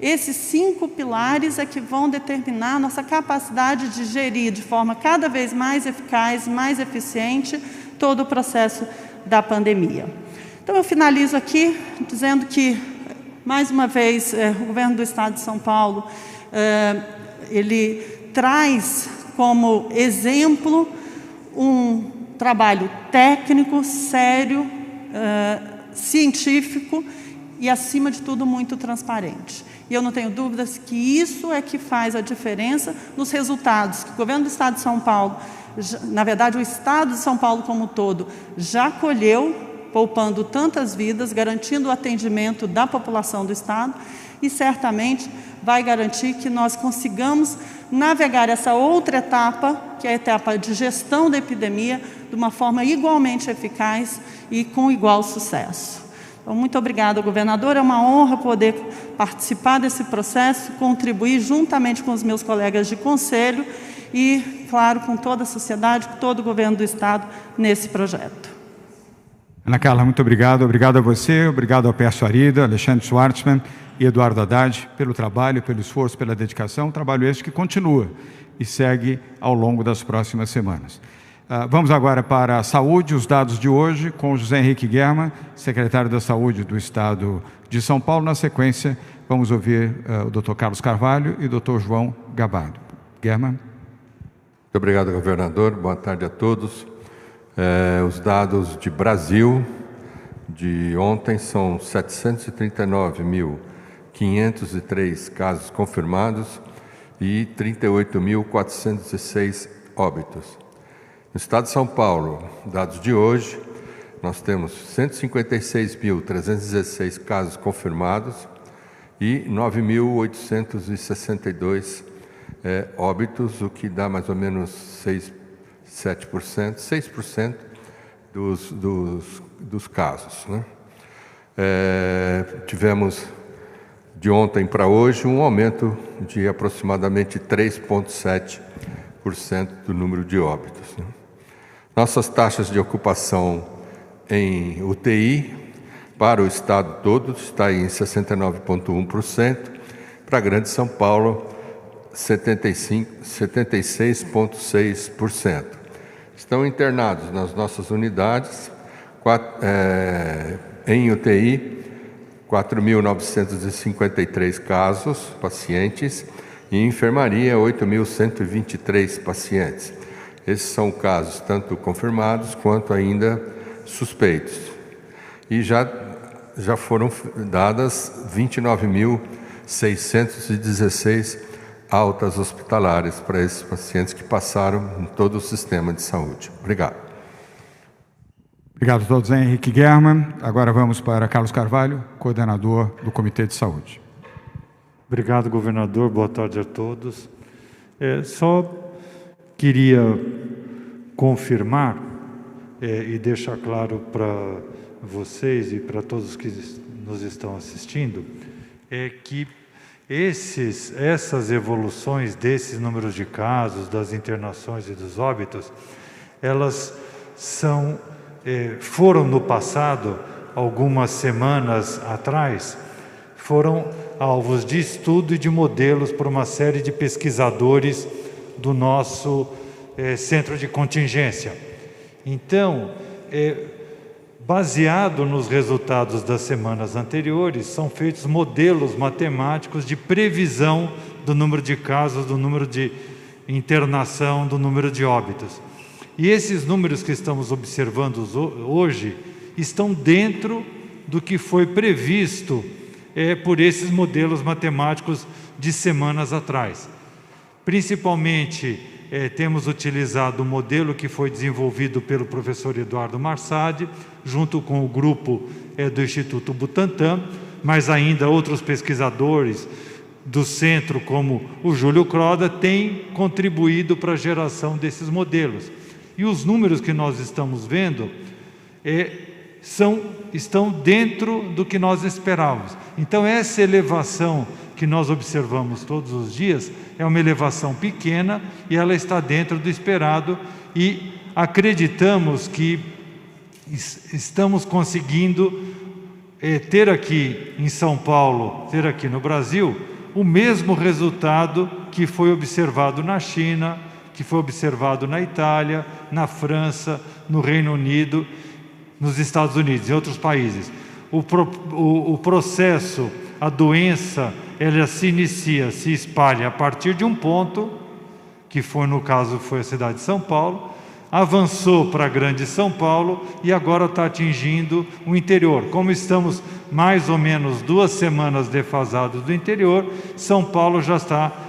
Esses 5 pilares é que vão determinar a nossa capacidade de gerir de forma cada vez mais eficaz, mais eficiente, todo o processo da pandemia. Então, eu finalizo aqui dizendo que, mais uma vez, o governo do Estado de São Paulo, ele traz como exemplo um trabalho técnico, sério, científico e, acima de tudo, muito transparente. E eu não tenho dúvidas que isso é que faz a diferença nos resultados que o governo do Estado de São Paulo, na verdade o Estado de São Paulo como um todo, já colheu, poupando tantas vidas, garantindo o atendimento da população do Estado, e certamente vai garantir que nós consigamos navegar essa outra etapa, que é a etapa de gestão da epidemia, de uma forma igualmente eficaz e com igual sucesso. Então, muito obrigada, governador. É uma honra poder participar desse processo, contribuir juntamente com os meus colegas de conselho e, claro, com toda a sociedade, com todo o governo do Estado nesse projeto.
Ana Carla, muito obrigado. Obrigado a você, obrigado ao Pércio Arida, Alexandre Schwartzman e Eduardo Haddad pelo trabalho, pelo esforço, pela dedicação. Trabalho este que continua e segue ao longo das próximas semanas. Vamos agora para a saúde, os dados de hoje, com José Henrique Guerma, secretário da Saúde do Estado de São Paulo. Na sequência, vamos ouvir o Dr. Carlos Carvalho e o Dr. João Gabado. Guerma.
Muito obrigado, governador. Boa tarde a todos. Os dados de Brasil de ontem são 739.500 503 casos confirmados e 38.406 óbitos. No estado de São Paulo, dados de hoje, nós temos 156.316 casos confirmados e 9.862 óbitos, o que dá mais ou menos 6% dos casos, né? Tivemos de ontem para hoje um aumento de aproximadamente 3,7% do número de óbitos, né? Nossas taxas de ocupação em UTI para o estado todo está em 69,1%, para a Grande São Paulo 76,6%. Estão internados nas nossas unidades em UTI 4.953 casos, pacientes, e em enfermaria 8.123 pacientes. Esses são casos tanto confirmados quanto ainda suspeitos. E já foram dadas 29.616 altas hospitalares para esses pacientes que passaram em todo o sistema de saúde. Obrigado.
Obrigado a todos, Henrique Germann. Agora vamos para Carlos Carvalho, coordenador do Comitê de Saúde.
Obrigado, governador. Boa tarde a todos. Só queria confirmar e deixar claro para vocês e para todos que nos estão assistindo que essas evoluções desses números de casos, das internações e dos óbitos, elas foram no passado, algumas semanas atrás, foram alvos de estudo e de modelos por uma série de pesquisadores do nosso centro de contingência. Então, baseado nos resultados das semanas anteriores, são feitos modelos matemáticos de previsão do número de casos, do número de internação, do número de óbitos. E esses números que estamos observando hoje estão dentro do que foi previsto por esses modelos matemáticos de semanas atrás. Principalmente, temos utilizado o modelo que foi desenvolvido pelo professor Eduardo Marsad, junto com o grupo do Instituto Butantan, mas ainda outros pesquisadores do centro, como o Júlio Croda, têm contribuído para a geração desses modelos. E os números que nós estamos vendo estão dentro do que nós esperávamos. Então, essa elevação que nós observamos todos os dias é uma elevação pequena e ela está dentro do esperado, e acreditamos que estamos conseguindo ter aqui em São Paulo, ter aqui no Brasil, o mesmo resultado que foi observado na China, que foi observado na Itália, na França, no Reino Unido, nos Estados Unidos e outros países. O processo, a doença, ela se inicia, se espalha a partir de um ponto, que no caso foi a cidade de São Paulo, avançou para a Grande São Paulo e agora está atingindo o interior. Como estamos mais ou menos 2 semanas defasados do interior, São Paulo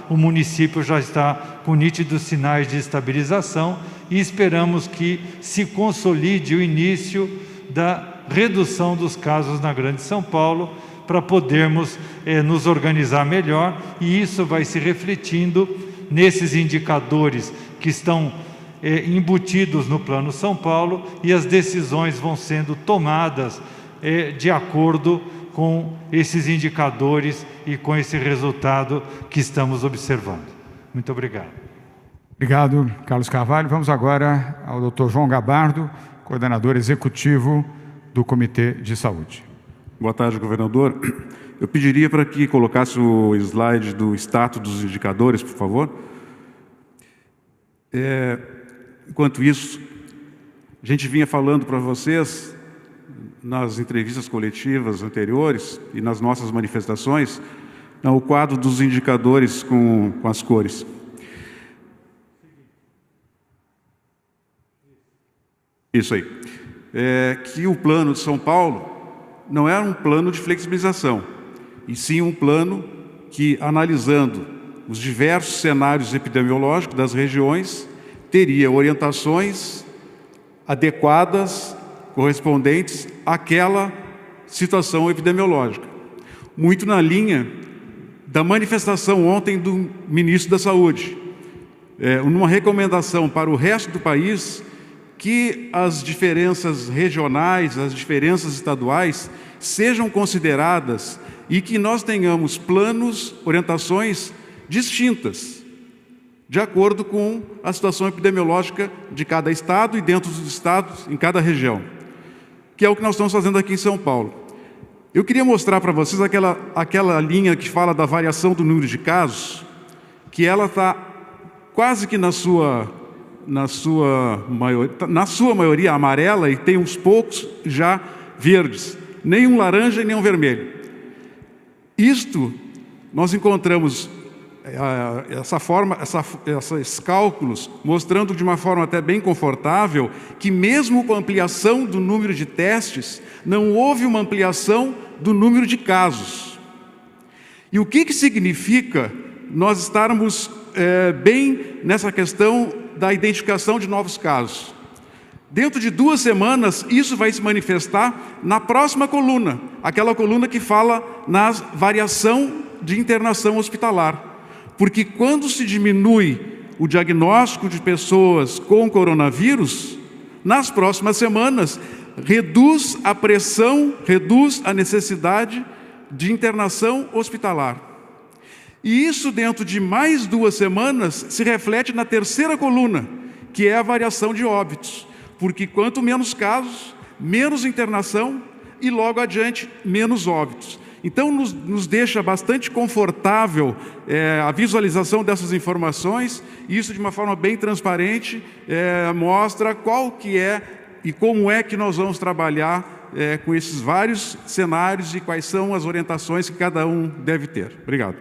o município já está com nítidos sinais de estabilização, e esperamos que se consolide o início da redução dos casos na Grande São Paulo, para podermos nos organizar melhor, e isso vai se refletindo nesses indicadores que estão embutidos no Plano São Paulo, e as decisões vão sendo tomadas de acordo com esses indicadores e com esse resultado que estamos observando. Muito obrigado.
Obrigado, Carlos Carvalho. Vamos agora ao Dr. João Gabardo, coordenador executivo do Comitê de Saúde.
Boa tarde, governador. Eu pediria para que colocasse o slide do status dos indicadores, por favor. Enquanto isso, a gente vinha falando para vocês, nas entrevistas coletivas anteriores e nas nossas manifestações, o quadro dos indicadores com as cores. Isso aí. Que o plano de São Paulo não era um plano de flexibilização. e sim um plano que, analisando os diversos cenários epidemiológicos das regiões, teria orientações adequadas, correspondentes àquela situação epidemiológica. Muito na linha da manifestação ontem do ministro da Saúde, numa recomendação para o resto do país que as diferenças regionais, as diferenças estaduais sejam consideradas e que nós tenhamos planos, orientações distintas, de acordo com a situação epidemiológica de cada estado e dentro dos estados, em cada região, que é o que nós estamos fazendo aqui em São Paulo. Eu queria mostrar para vocês aquela linha que fala da variação do número de casos, que ela está quase que na sua maioria amarela e tem uns poucos já verdes, nem um laranja e nem um vermelho. Isto, nós encontramos esses cálculos mostrando de uma forma até bem confortável que mesmo com a ampliação do número de testes, não houve uma ampliação do número de casos. E o que significa nós estarmos bem nessa questão da identificação de novos casos? Dentro de 2 semanas, isso vai se manifestar na próxima coluna, aquela coluna que fala na variação de internação hospitalar. Porque quando se diminui o diagnóstico de pessoas com coronavírus, nas próximas semanas, reduz a pressão, reduz a necessidade de internação hospitalar. E isso, dentro de mais 2 semanas, se reflete na terceira coluna, que é a variação de óbitos. Porque quanto menos casos, menos internação e logo adiante, menos óbitos. Então, nos deixa bastante confortável a visualização dessas informações, e isso de uma forma bem transparente mostra qual que é e como é que nós vamos trabalhar com esses vários cenários e quais são as orientações que cada um deve ter. Obrigado.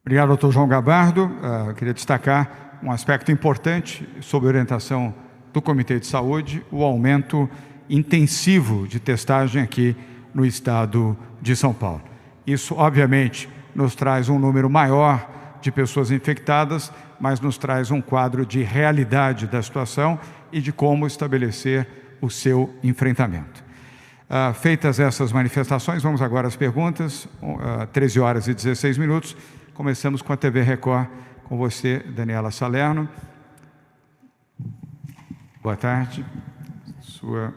Obrigado, doutor João Gabardo. Queria destacar um aspecto importante sobre a orientação do Comitê de Saúde, o aumento intensivo de testagem aqui no estado de São Paulo. Isso, obviamente, nos traz um número maior de pessoas infectadas, mas nos traz um quadro de realidade da situação e de como estabelecer o seu enfrentamento. Feitas essas manifestações, vamos agora às perguntas. 13 horas e 16 minutos. Começamos com a TV Record, com você, Daniela Salerno. Boa tarde. Sua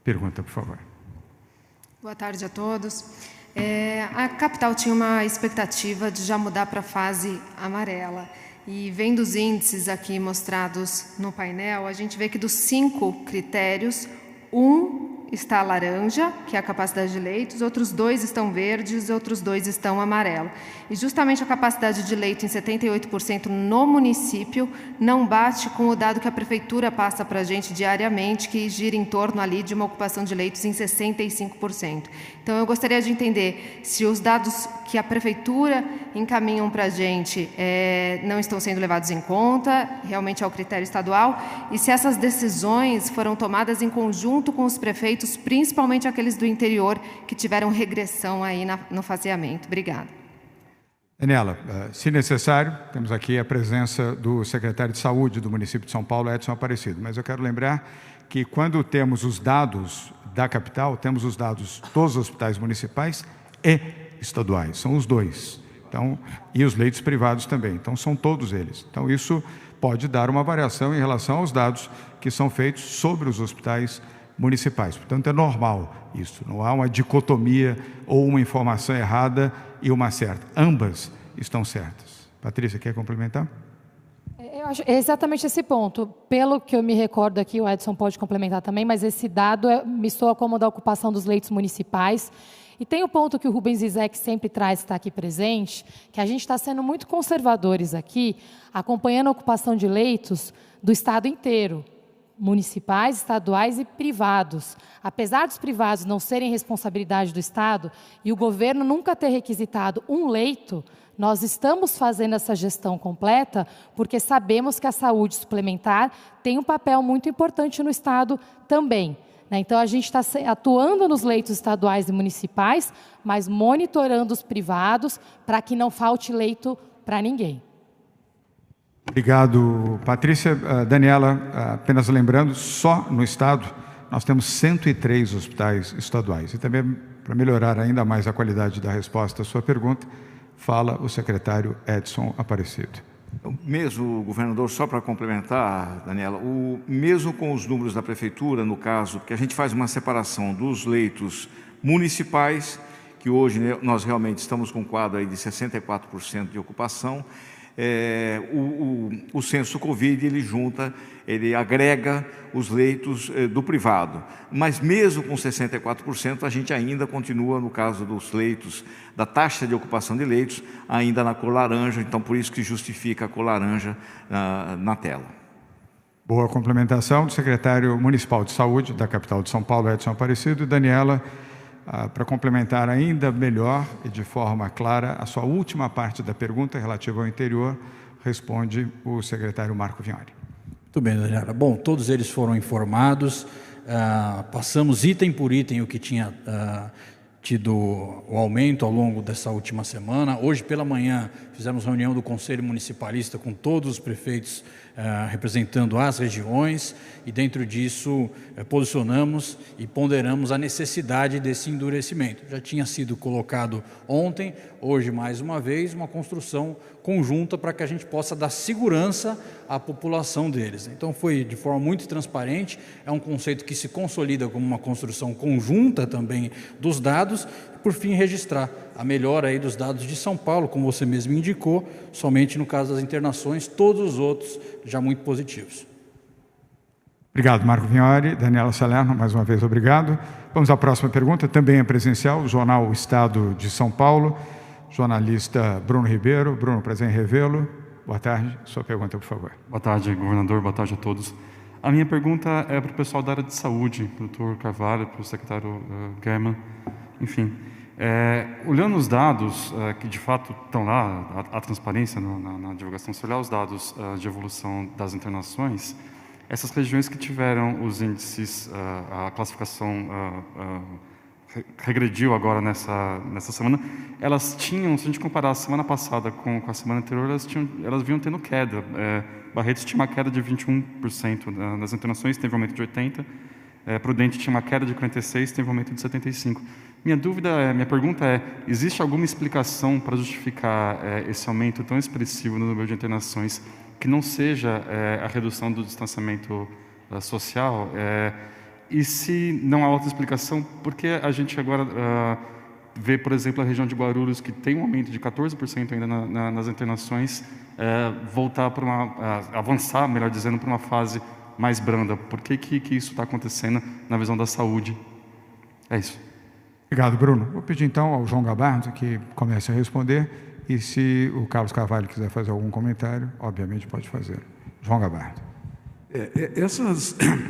pergunta, por favor.
Boa tarde a todos. A capital tinha uma expectativa de já mudar para a fase amarela. E vendo os índices aqui mostrados no painel, a gente vê que dos 5 critérios, 1 está laranja, que é a capacidade de leitos, outros 2 estão verdes, outros 2 estão amarelo. E justamente a capacidade de leito em 78% no município não bate com o dado que a prefeitura passa para a gente diariamente, que gira em torno ali de uma ocupação de leitos em 65%. Então, eu gostaria de entender se os dados que a prefeitura encaminham para a gente não estão sendo levados em conta, realmente é o critério estadual, e se essas decisões foram tomadas em conjunto com os prefeitos, principalmente aqueles do interior que tiveram regressão aí no faseamento. Obrigada.
Daniela, se necessário, temos aqui a presença do secretário de Saúde do município de São Paulo, Edson Aparecido. Mas eu quero lembrar que quando temos os dados da capital, temos os dados dos hospitais municipais e estaduais, são os 2. Então, e os leitos privados também, então são todos eles. Então, isso pode dar uma variação em relação aos dados que são feitos sobre os hospitais municipais. Portanto, é normal isso, não há uma dicotomia ou uma informação errada e uma certa. Ambas estão certas. Patrícia, quer complementar?
Eu acho exatamente esse ponto. Pelo que eu me recordo aqui, o Edson pode complementar também, mas esse dado me soa como da ocupação dos leitos municipais. E tem o ponto que o Rubens Zizek sempre traz, está aqui presente, que a gente está sendo muito conservadores aqui, acompanhando a ocupação de leitos do estado inteiro, municipais, estaduais e privados. Apesar dos privados não serem responsabilidade do Estado e o governo nunca ter requisitado um leito, nós estamos fazendo essa gestão completa porque sabemos que a saúde suplementar tem um papel muito importante no Estado também. né? Então, a gente está atuando nos leitos estaduais e municipais, mas monitorando os privados para que não falte leito para ninguém.
Obrigado, Patrícia. Daniela, apenas lembrando, só no Estado nós temos 103 hospitais estaduais. E também, para melhorar ainda mais a qualidade da resposta à sua pergunta, fala o secretário Edson Aparecido.
Mesmo, governador, só para complementar, Daniela, mesmo com os números da Prefeitura, no caso, que a gente faz uma separação dos leitos municipais, que hoje nós realmente estamos com um quadro aí de 64% de ocupação, o censo Covid, ele agrega os leitos do privado. Mas mesmo com 64%, a gente ainda continua, no caso dos leitos, da taxa de ocupação de leitos, ainda na cor laranja, então por isso que justifica a cor laranja na tela.
Boa complementação do secretário municipal de saúde da capital de São Paulo, Edson Aparecido. E Daniela, para complementar ainda melhor e de forma clara a sua última parte da pergunta relativa ao interior, responde o secretário Marco Vignoli.
Muito bem, Daniela. Bom, todos eles foram informados, passamos item por item o que tinha tido o aumento ao longo dessa última semana. Hoje pela manhã fizemos reunião do Conselho Municipalista com todos os prefeitos representando as regiões e dentro disso posicionamos e ponderamos a necessidade desse endurecimento. Já tinha sido colocado ontem, hoje mais uma vez, uma construção conjunta para que a gente possa dar segurança à população deles. Então foi de forma muito transparente, é um conceito que se consolida como uma construção conjunta também dos dados, e por fim registrar a melhora aí dos dados de São Paulo, como você mesmo indicou, somente no caso das internações, todos os outros já muito positivos.
Obrigado, Marco Vignoli. Daniela Salerno, mais uma vez, obrigado. Vamos à próxima pergunta, também é presencial, o jornal O Estado de São Paulo, jornalista Bruno Ribeiro. Bruno, prazer em revê-lo. Boa tarde, sua pergunta, por favor.
Boa tarde, governador, boa tarde a todos. A minha pergunta é para o pessoal da área de saúde, para o Dr. Carvalho, para o secretário German, enfim. Olhando os dados que de fato estão lá, a transparência na divulgação, se olhar os dados de evolução das internações, essas regiões que tiveram os índices, a classificação regrediu agora nessa semana, elas tinham, se a gente comparar a semana passada com a semana anterior, elas vinham tendo queda. Barretos tinha uma queda de 21% nas internações, teve um aumento de 80%. Prudente tinha uma queda de 46%, teve um aumento de 75%. Minha pergunta é, existe alguma explicação para justificar esse aumento tão expressivo no número de internações que não seja a redução do distanciamento social? E se não há outra explicação, por que a gente agora vê, por exemplo, a região de Guarulhos, que tem um aumento de 14% ainda nas internações, voltar para avançar, melhor dizendo, para uma fase mais branda? Por que isso está acontecendo na visão da saúde? É isso.
Obrigado, Bruno. Vou pedir então ao João Gabardo que comece a responder e se o Carlos Carvalho quiser fazer algum comentário, obviamente pode fazer. João Gabardo.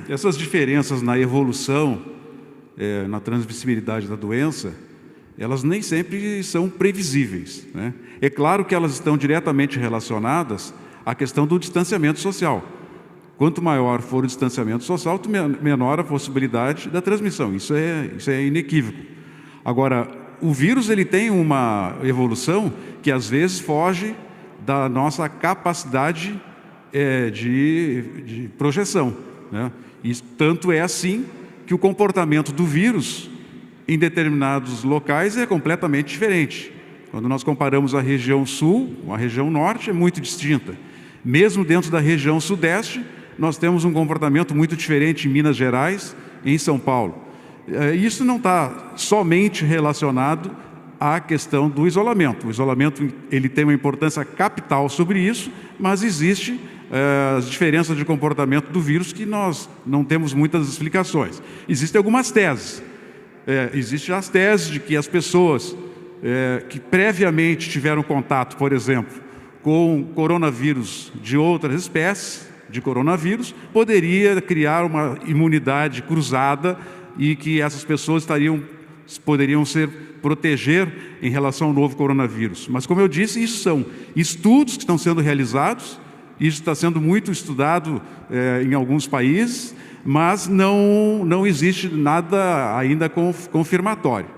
Essas diferenças na evolução, na transmissibilidade da doença, elas nem sempre são previsíveis, né? É claro que elas estão diretamente relacionadas à questão do distanciamento social. Quanto maior for o distanciamento social, menor a possibilidade da transmissão. Isso é inequívoco. Agora, o vírus ele tem uma evolução que às vezes foge da nossa capacidade de projeção, né? E tanto é assim que o comportamento do vírus em determinados locais é completamente diferente. Quando nós comparamos a região sul, a região norte é muito distinta. Mesmo dentro da região sudeste, nós temos um comportamento muito diferente em Minas Gerais e em São Paulo. Isso não está somente relacionado à questão do isolamento. O isolamento ele tem uma importância capital sobre isso, mas existe as diferenças de comportamento do vírus que nós não temos muitas explicações. Existem algumas teses. Existem as teses de que as pessoas que previamente tiveram contato, por exemplo, com coronavírus de outras espécies de coronavírus, poderia criar uma imunidade cruzada e que essas pessoas poderiam se proteger em relação ao novo coronavírus. Mas, como eu disse, isso são estudos que estão sendo realizados, isso está sendo muito estudado em alguns países, mas não existe nada ainda confirmatório.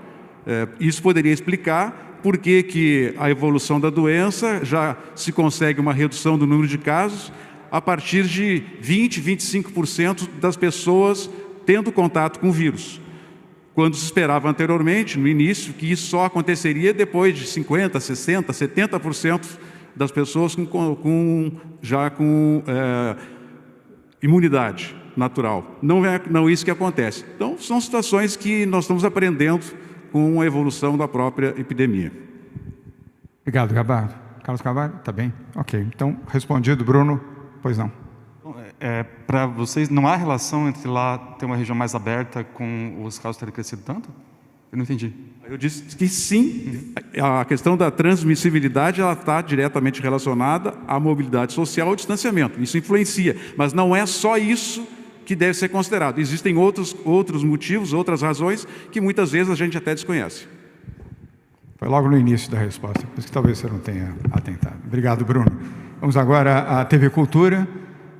Isso poderia explicar por que a evolução da doença já se consegue uma redução do número de casos a partir de 20%, 25% das pessoas tendo contato com o vírus. Quando se esperava anteriormente, no início, que isso só aconteceria depois de 50%, 60%, 70% das pessoas já com imunidade natural. Não é isso que acontece. Então, são situações que nós estamos aprendendo com a evolução da própria epidemia.
Obrigado, Gabardo. Carlos Carvalho, está bem? Ok. Então, respondido, Bruno, pois não.
Para vocês, não há relação entre lá ter uma região mais aberta com os casos terem crescido tanto? Eu não entendi.
Eu disse que sim, a questão da transmissibilidade ela está diretamente relacionada à mobilidade social e ao distanciamento. Isso influencia, mas não é só isso que deve ser considerado. Existem outros motivos, outras razões que muitas vezes a gente até desconhece.
Foi logo no início da resposta, por isso que talvez você não tenha atentado. Obrigado, Bruno. Vamos agora à TV Cultura,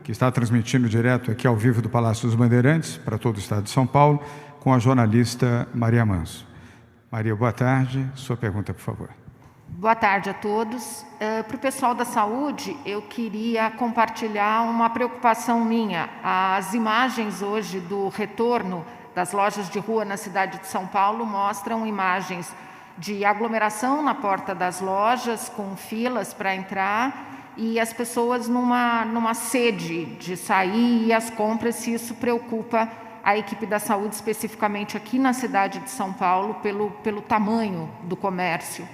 que está transmitindo direto aqui ao vivo do Palácio dos Bandeirantes, para todo o estado de São Paulo, com a jornalista Maria Manso. Maria, boa tarde. Sua pergunta, por favor.
Boa tarde a todos. Para o pessoal da saúde, eu queria compartilhar uma preocupação minha. As imagens hoje do retorno das lojas de rua na cidade de São Paulo mostram imagens de aglomeração na porta das lojas, com filas para entrar, e as pessoas numa sede de sair e as compras, se isso preocupa a equipe da saúde, especificamente aqui na cidade de São Paulo, pelo tamanho do comércio.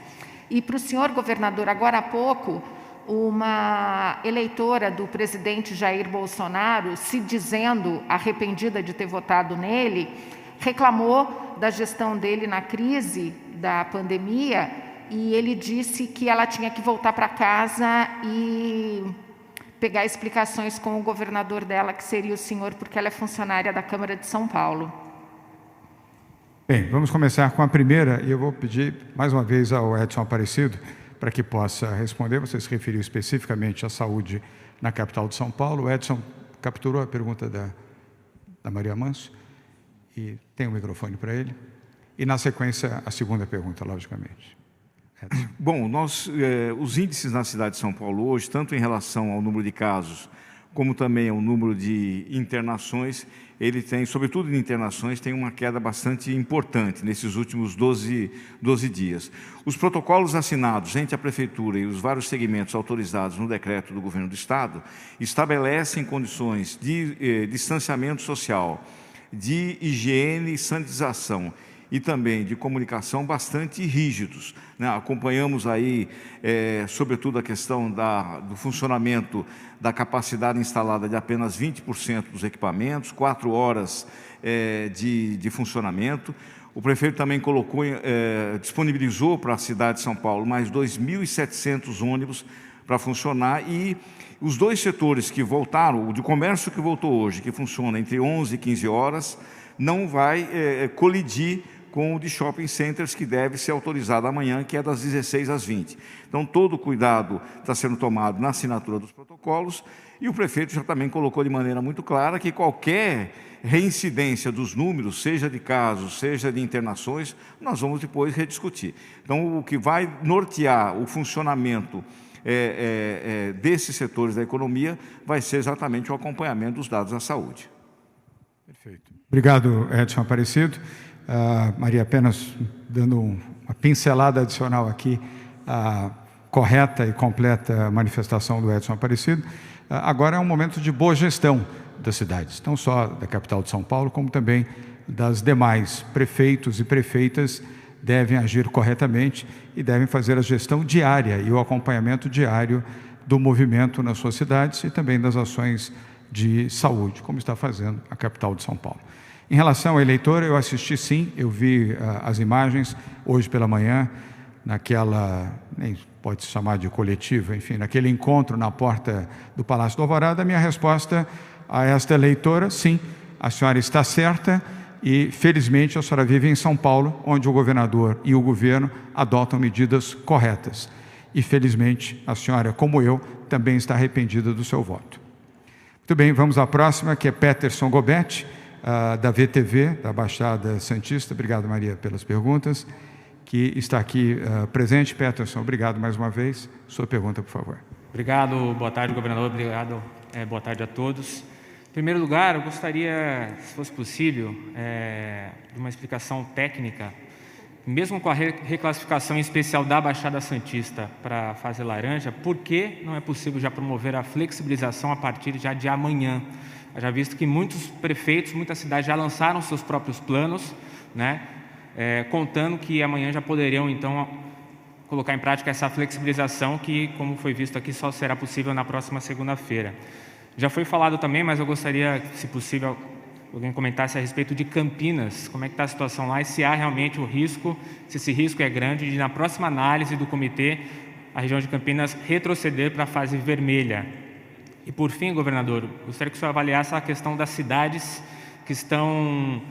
E para o senhor governador, agora há pouco, uma eleitora do presidente Jair Bolsonaro, se dizendo arrependida de ter votado nele, reclamou da gestão dele na crise da pandemia, e ele disse que ela tinha que voltar para casa e pegar explicações com o governador dela, que seria o senhor, porque ela é funcionária da Câmara de São Paulo.
Bem, vamos começar com a primeira, e eu vou pedir mais uma vez ao Edson Aparecido para que possa responder. Você se referiu especificamente à saúde na capital de São Paulo. O Edson capturou a pergunta da Maria Manso e tem um microfone para ele. E, na sequência, a segunda pergunta, logicamente.
Bom, os índices na cidade de São Paulo hoje, tanto em relação ao número de casos, como também ao número de internações, ele tem, sobretudo em internações, tem uma queda bastante importante nesses últimos 12 dias. Os protocolos assinados entre a Prefeitura e os vários segmentos autorizados no decreto do Governo do Estado estabelecem condições de distanciamento social, de higiene e sanitização, e também de comunicação bastante rígidos, né? Acompanhamos aí, sobretudo, a questão do funcionamento da capacidade instalada de apenas 20% dos equipamentos, 4 horas de funcionamento. O prefeito também disponibilizou para a cidade de São Paulo mais 2.700 ônibus para funcionar, e os dois setores que voltaram, o de comércio que voltou hoje, que funciona entre 11 e 15 horas, não vai colidir com o de shopping centers, que deve ser autorizado amanhã, que é das 16 às 20. Então, todo o cuidado está sendo tomado na assinatura dos protocolos, e o prefeito já também colocou de maneira muito clara que qualquer reincidência dos números, seja de casos, seja de internações, nós vamos depois rediscutir. Então, o que vai nortear o funcionamento desses setores da economia vai ser exatamente o acompanhamento dos dados da saúde.
Perfeito. Obrigado, Edson Aparecido. Maria, apenas dando uma pincelada adicional aqui, a correta e completa manifestação do Edson Aparecido. Agora é um momento de boa gestão das cidades, não só da capital de São Paulo, como também das demais. Prefeitos e prefeitas devem agir corretamente e devem fazer a gestão diária e o acompanhamento diário do movimento nas suas cidades e também das ações de saúde, como está fazendo a capital de São Paulo. Em relação à eleitora, eu assisti sim, eu vi as imagens hoje pela manhã, naquela, nem pode se chamar de coletiva, enfim, naquele encontro na porta do Palácio do Alvorada. A minha resposta a esta eleitora, sim, a senhora está certa e, felizmente, a senhora vive em São Paulo, onde o governador e o governo adotam medidas corretas. E, felizmente, a senhora, como eu, também está arrependida do seu voto. Muito bem, vamos à próxima, que é Peterson Gobetti, da VTV, da Baixada Santista. Obrigado, Maria, pelas perguntas. Que está aqui presente. Peterson, obrigado mais uma vez. Sua pergunta, por favor.
Obrigado, boa tarde, governador. Obrigado, boa tarde a todos. Em primeiro lugar, eu gostaria, se fosse possível, de uma explicação técnica, mesmo com a reclassificação especial da Baixada Santista para a fase laranja, por que não é possível já promover a flexibilização a partir já de amanhã? Já visto que muitos prefeitos, muitas cidades já lançaram seus próprios planos, né? Contando que amanhã já poderiam, então, colocar em prática essa flexibilização que, como foi visto aqui, só será possível na próxima segunda-feira. Já foi falado também, mas eu gostaria, se possível, alguém comentasse a respeito de Campinas, como é que está a situação lá e se há realmente o risco, se esse risco é grande, de na próxima análise do comitê, a região de Campinas retroceder para a fase vermelha. E por fim, governador, gostaria que o senhor avaliasse a questão das cidades que estão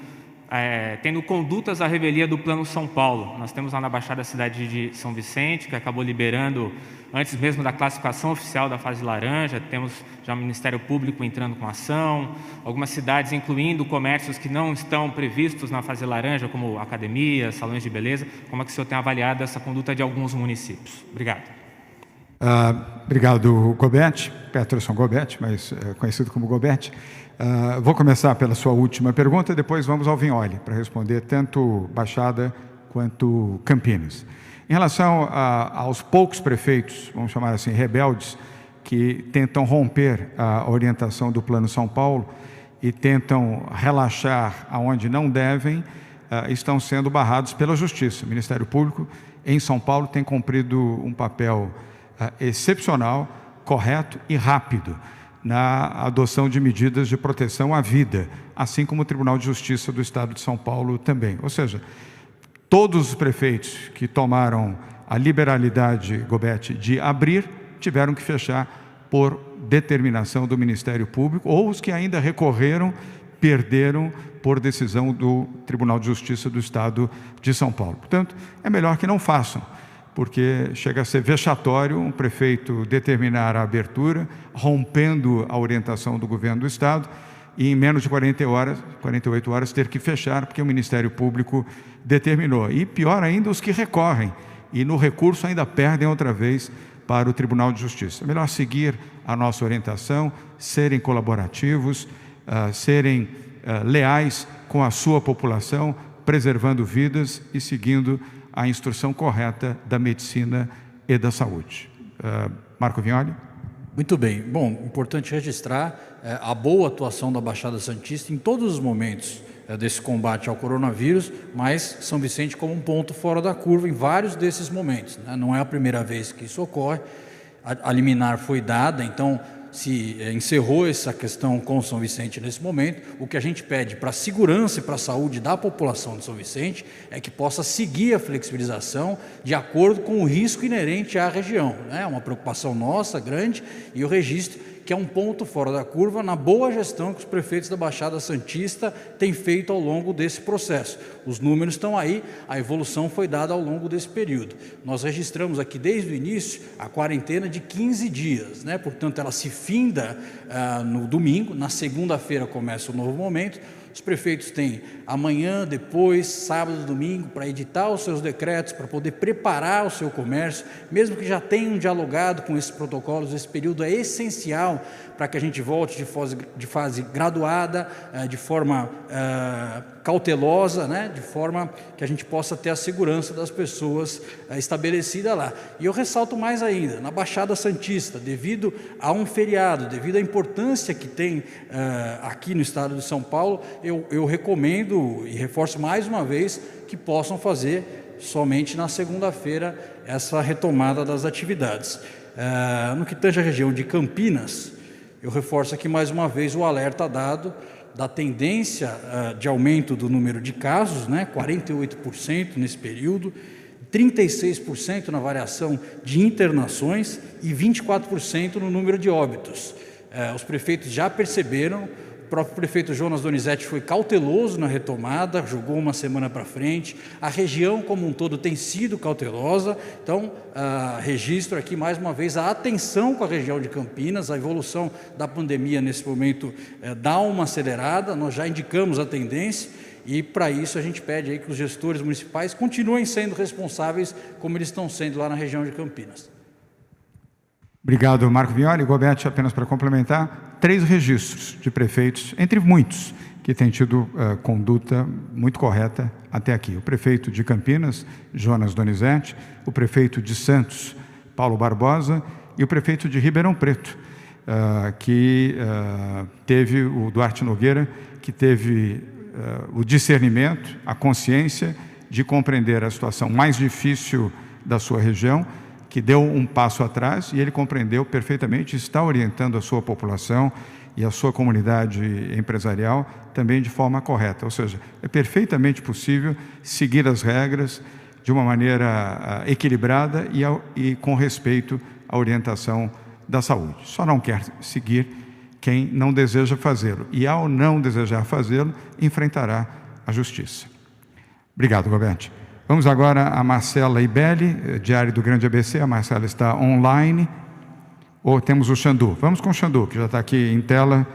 tendo condutas à revelia do Plano São Paulo. Nós temos lá na Baixada a cidade de São Vicente, que acabou liberando, antes mesmo da classificação oficial da fase laranja, temos já o Ministério Público entrando com ação, algumas cidades incluindo comércios que não estão previstos na fase laranja, como academias, salões de beleza. Como é que o senhor tem avaliado essa conduta de alguns municípios? Obrigado.
Obrigado, Gobetti, Peterson Gobetti, mas conhecido como Gobetti. Vou começar pela sua última pergunta, depois vamos ao Vignoli, para responder tanto Baixada quanto Campinas. Em relação aos poucos prefeitos, vamos chamar assim, rebeldes, que tentam romper a orientação do Plano São Paulo e tentam relaxar aonde não devem, estão sendo barrados pela Justiça. O Ministério Público, em São Paulo, tem cumprido um papel excepcional, correto e rápido na adoção de medidas de proteção à vida, assim como o Tribunal de Justiça do Estado de São Paulo também. Ou seja, todos os prefeitos que tomaram a liberalidade, Gobetti, de abrir, tiveram que fechar por determinação do Ministério Público, ou os que ainda recorreram, perderam por decisão do Tribunal de Justiça do Estado de São Paulo. Portanto, é melhor que não façam, porque chega a ser vexatório um prefeito determinar a abertura, rompendo a orientação do governo do Estado, e em menos de 48 horas ter que fechar, porque o Ministério Público determinou. E pior ainda, os que recorrem, e no recurso ainda perdem outra vez para o Tribunal de Justiça. É melhor seguir a nossa orientação, serem colaborativos, serem leais com a sua população, preservando vidas e seguindo a instrução correta da medicina e da saúde. Marco Vignoli.
Muito bem. Bom, importante registrar a boa atuação da Baixada Santista em todos os momentos desse combate ao coronavírus, mas São Vicente como um ponto fora da curva em vários desses momentos, né? Não é a primeira vez que isso ocorre. A liminar foi dada, então se encerrou essa questão com São Vicente nesse momento. O que a gente pede para a segurança e para a saúde da população de São Vicente é que possa seguir a flexibilização de acordo com o risco inerente à região. É uma preocupação nossa, grande, e o registro que é um ponto fora da curva na boa gestão que os prefeitos da Baixada Santista têm feito ao longo desse processo. Os números estão aí, a evolução foi dada ao longo desse período. Nós registramos aqui desde o início a quarentena de 15 dias, né? Portanto, ela se finda no domingo, na segunda-feira começa o novo momento. Os prefeitos têm amanhã, depois, sábado, domingo, para editar os seus decretos, para poder preparar o seu comércio, mesmo que já tenham dialogado com esses protocolos. Esse período é essencial para que a gente volte de fase graduada, de forma cautelosa, né? De forma que a gente possa ter a segurança das pessoas estabelecida lá. E eu ressalto mais ainda, na Baixada Santista, devido a um feriado, devido à importância que tem aqui no estado de São Paulo, eu recomendo e reforço mais uma vez que possam fazer somente na segunda-feira essa retomada das atividades. No que tange a região de Campinas, eu reforço aqui mais uma vez o alerta dado da tendência de aumento do número de casos, né, 48% nesse período, 36% na variação de internações e 24% no número de óbitos. Os prefeitos já perceberam, o próprio prefeito Jonas Donizete foi cauteloso na retomada, jogou uma semana para frente. A região como um todo tem sido cautelosa. Então, registro aqui mais uma vez a atenção com a região de Campinas. A evolução da pandemia nesse momento dá uma acelerada, nós já indicamos a tendência e para isso a gente pede aí que os gestores municipais continuem sendo responsáveis como eles estão sendo lá na região de Campinas.
Obrigado, Marco Vignoli. Gobete, apenas para complementar, 3 registros de prefeitos, entre muitos, que têm tido conduta muito correta até aqui. O prefeito de Campinas, Jonas Donizete, o prefeito de Santos, Paulo Barbosa, e o prefeito de Ribeirão Preto, que teve, o Duarte Nogueira, que teve o discernimento, a consciência de compreender a situação mais difícil da sua região, que deu um passo atrás e ele compreendeu perfeitamente, está orientando a sua população e a sua comunidade empresarial também de forma correta. Ou seja, é perfeitamente possível seguir as regras de uma maneira equilibrada e com respeito à orientação da saúde. Só não quer seguir quem não deseja fazê-lo. E ao não desejar fazê-lo, enfrentará a justiça. Obrigado, Gobete. Vamos agora a Marcela Ibelli, Diário do Grande ABC. A Marcela está online. Ou temos o Xandu. Vamos com o Xandu, que já está aqui em tela.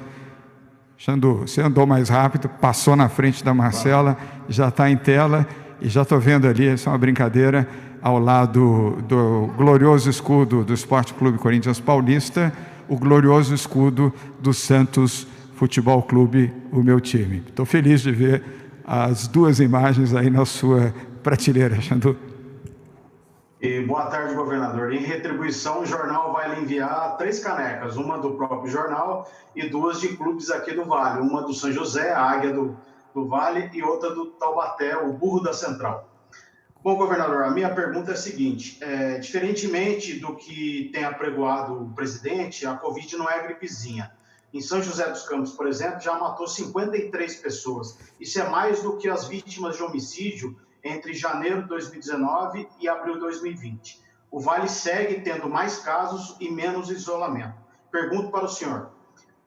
Xandu, você andou mais rápido, passou na frente da Marcela, já está em tela. E já estou vendo ali, isso é uma brincadeira, ao lado do glorioso escudo do Esporte Clube Corinthians Paulista, o glorioso escudo do Santos Futebol Clube, o meu time. Estou feliz de ver as 2 imagens aí na sua prateleira, Xandu.
E boa tarde, governador. Em retribuição, o jornal vai lhe enviar 3 canecas, uma do próprio jornal e 2 de clubes aqui do Vale, uma do São José, a Águia do Vale, e outra do Taubaté, o Burro da Central. Bom, governador, a minha pergunta é a seguinte, diferentemente do que tem apregoado o presidente, a Covid não é gripezinha. Em São José dos Campos, por exemplo, já matou 53 pessoas. Isso é mais do que as vítimas de homicídio entre janeiro de 2019 e abril de 2020. O Vale segue tendo mais casos e menos isolamento. Pergunto para o senhor,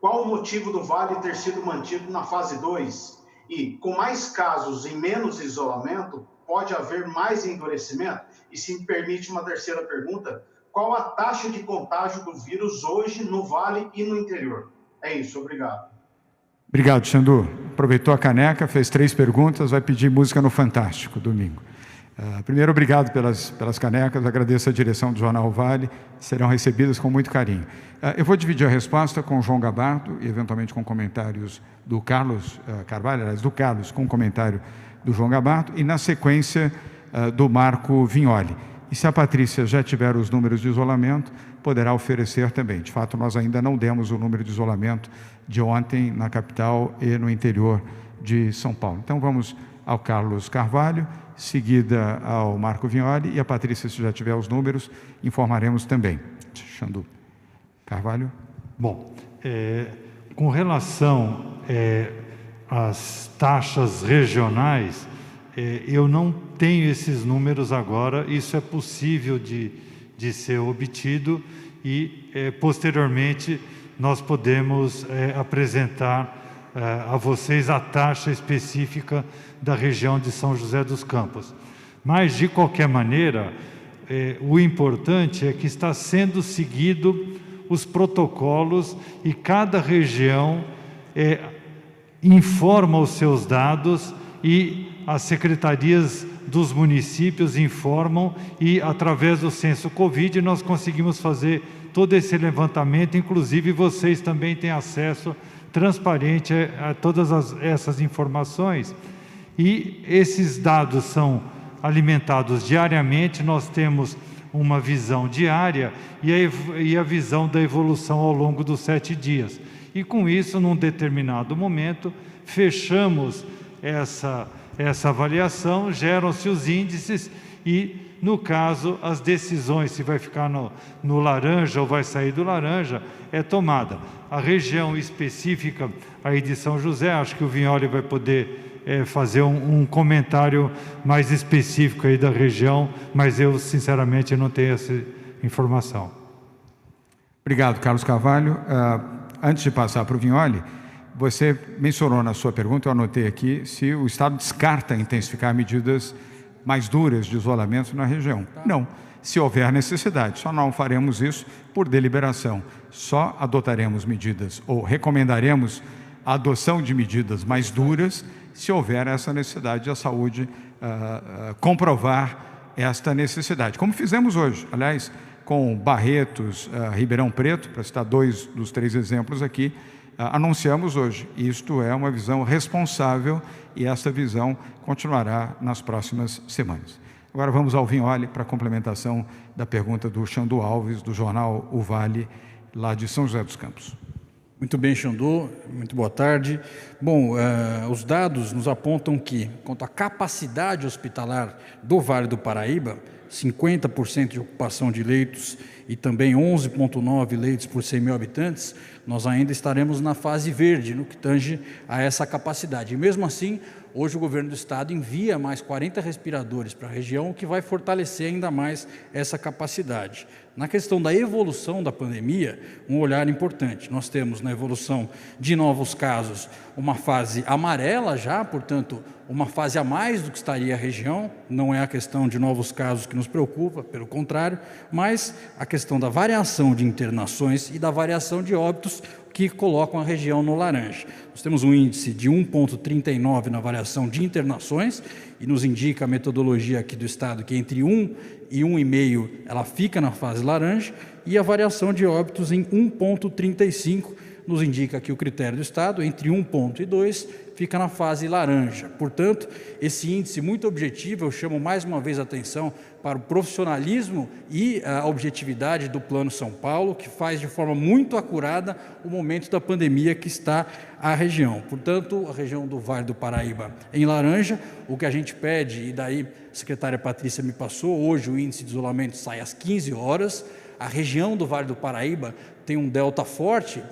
qual o motivo do Vale ter sido mantido na fase 2? E, com mais casos e menos isolamento, pode haver mais endurecimento? E, se me permite uma terceira pergunta, qual a taxa de contágio do vírus hoje no Vale e no interior? É isso, obrigado.
Obrigado, Xandu. Aproveitou a caneca, fez 3 perguntas, vai pedir música no Fantástico, domingo. Primeiro, obrigado pelas canecas, agradeço a direção do Jornal Vale, serão recebidas com muito carinho. Eu vou dividir a resposta com o João Gabardo e, eventualmente, com comentários do Carlos Carvalho, aliás, do Carlos, com comentário do João Gabardo, e, na sequência, do Marco Vignoli. E se a Patrícia já tiver os números de isolamento, poderá oferecer também. De fato, nós ainda não demos o número de isolamento de ontem na capital e no interior de São Paulo. Então, vamos ao Carlos Carvalho, seguida ao Marco Vignoli, e a Patrícia, se já tiver os números, informaremos também. Xandu. Carvalho.
Bom, com relação às taxas regionais, eu não tenho esses números agora, isso é possível de ser obtido e, posteriormente, nós podemos apresentar a vocês a taxa específica da região de São José dos Campos. Mas, de qualquer maneira, o importante é que está sendo seguido os protocolos e cada região informa os seus dados e as secretarias dos municípios informam e, através do censo Covid, nós conseguimos fazer todo esse levantamento, inclusive vocês também têm acesso transparente a todas essas informações. E esses dados são alimentados diariamente, nós temos uma visão diária e a visão da evolução ao longo dos 7 dias. E com isso, num determinado momento, fechamos essa avaliação, geram-se os índices e, no caso, as decisões, se vai ficar no laranja ou vai sair do laranja, é tomada. A região específica aí de São José, acho que o Vignoli vai poder fazer um comentário mais específico aí da região, mas eu, sinceramente, não tenho essa informação.
Obrigado, Carlos Carvalho. Antes de passar para o Vignoli, você mencionou na sua pergunta, eu anotei aqui, se o Estado descarta intensificar medidas mais duras de isolamento na região. Não, se houver necessidade, só não faremos isso por deliberação. Só adotaremos medidas ou recomendaremos a adoção de medidas mais duras se houver essa necessidade e a saúde comprovar esta necessidade. Como fizemos hoje, aliás, com Barretos, Ribeirão Preto, para citar 2 dos 3 exemplos aqui, anunciamos hoje. Isto é uma visão responsável e essa visão continuará nas próximas semanas. Agora vamos ao Vignoli para a complementação da pergunta do Xandu Alves, do jornal O Vale, lá de São José dos Campos.
Muito bem, Xandu, muito boa tarde. Bom, os dados nos apontam que, quanto à capacidade hospitalar do Vale do Paraíba, 50% de ocupação de leitos e também 11,9 leitos por 100 mil habitantes, nós ainda estaremos na fase verde, no que tange a essa capacidade. E mesmo assim, hoje o governo do estado envia mais 40 respiradores para a região, o que vai fortalecer ainda mais essa capacidade. Na questão da evolução da pandemia, um olhar importante. Nós temos na evolução de novos casos uma fase amarela já, portanto, uma fase a mais do que estaria a região. Não é a questão de novos casos que nos preocupa, pelo contrário, mas a questão da variação de internações e da variação de óbitos que colocam a região no laranja. Nós temos um índice de 1,39 na variação de internações e nos indica a metodologia aqui do estado que entre 1 e 1,5 ela fica na fase laranja e a variação de óbitos em 1,35 nos indica que o critério do estado entre 1,2 e 2 fica na fase laranja. Portanto, esse índice muito objetivo, eu chamo mais uma vez a atenção para o profissionalismo e a objetividade do Plano São Paulo, que faz de forma muito acurada o momento da pandemia que está a região. Portanto, a região do Vale do Paraíba em laranja, o que a gente pede, e daí a secretária Patrícia me passou, hoje o índice de isolamento sai às 15 horas, a região do Vale do Paraíba tem um delta forte,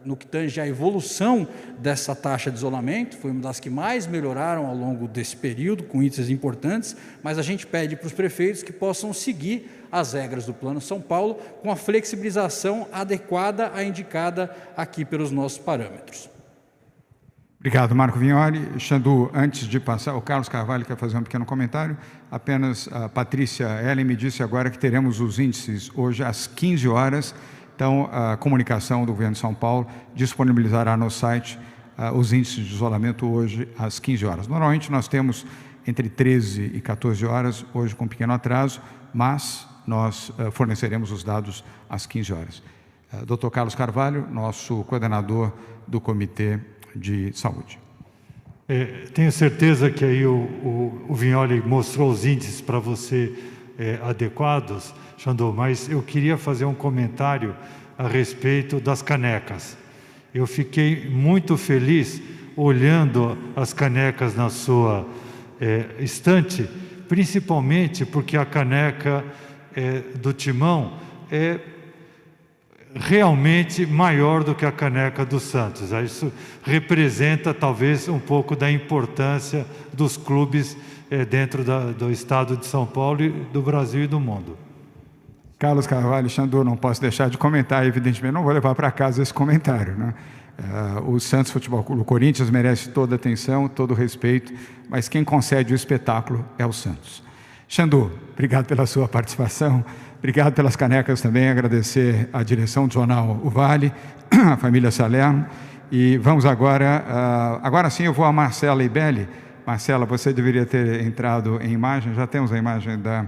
no que tange a evolução dessa taxa de isolamento, foi uma das que mais melhoraram ao longo desse período, com índices importantes, mas a gente pede para os prefeitos que possam seguir as regras do Plano São Paulo com a flexibilização adequada à indicada aqui pelos nossos parâmetros.
Obrigado, Marco Vignoli. Xandu, antes de passar, o Carlos Carvalho quer fazer um pequeno comentário. Apenas a Patrícia Ellen me disse agora que teremos os índices hoje às 15 horas. Então, a comunicação do governo de São Paulo disponibilizará no site os índices de isolamento hoje às 15 horas. Normalmente nós temos entre 13 e 14 horas, hoje com um pequeno atraso, mas nós forneceremos os dados às 15 horas. Dr. Carlos Carvalho, nosso coordenador do Comitê de Saúde.
Tenho certeza que aí o Vignoli mostrou os índices para você adequados, Xandu, mas eu queria fazer um comentário a respeito das canecas. Eu fiquei muito feliz olhando as canecas na sua estante, principalmente porque a caneca do Timão é realmente maior do que a caneca do Santos. Isso representa talvez um pouco da importância dos clubes dentro do estado de São Paulo, e do Brasil e do mundo.
Carlos Carvalho, Xandu, não posso deixar de comentar, evidentemente não vou levar para casa esse comentário, né? O Santos Futebol Clube, o Corinthians merece toda a atenção, todo o respeito, mas quem concede o espetáculo é o Santos. Xandu, obrigado pela sua participação, obrigado pelas canecas também, agradecer à direção do jornal O Vale, a família Salerno, e vamos agora sim eu vou a Marcela Ibelli. Marcela, você deveria ter entrado em imagem, já temos a imagem da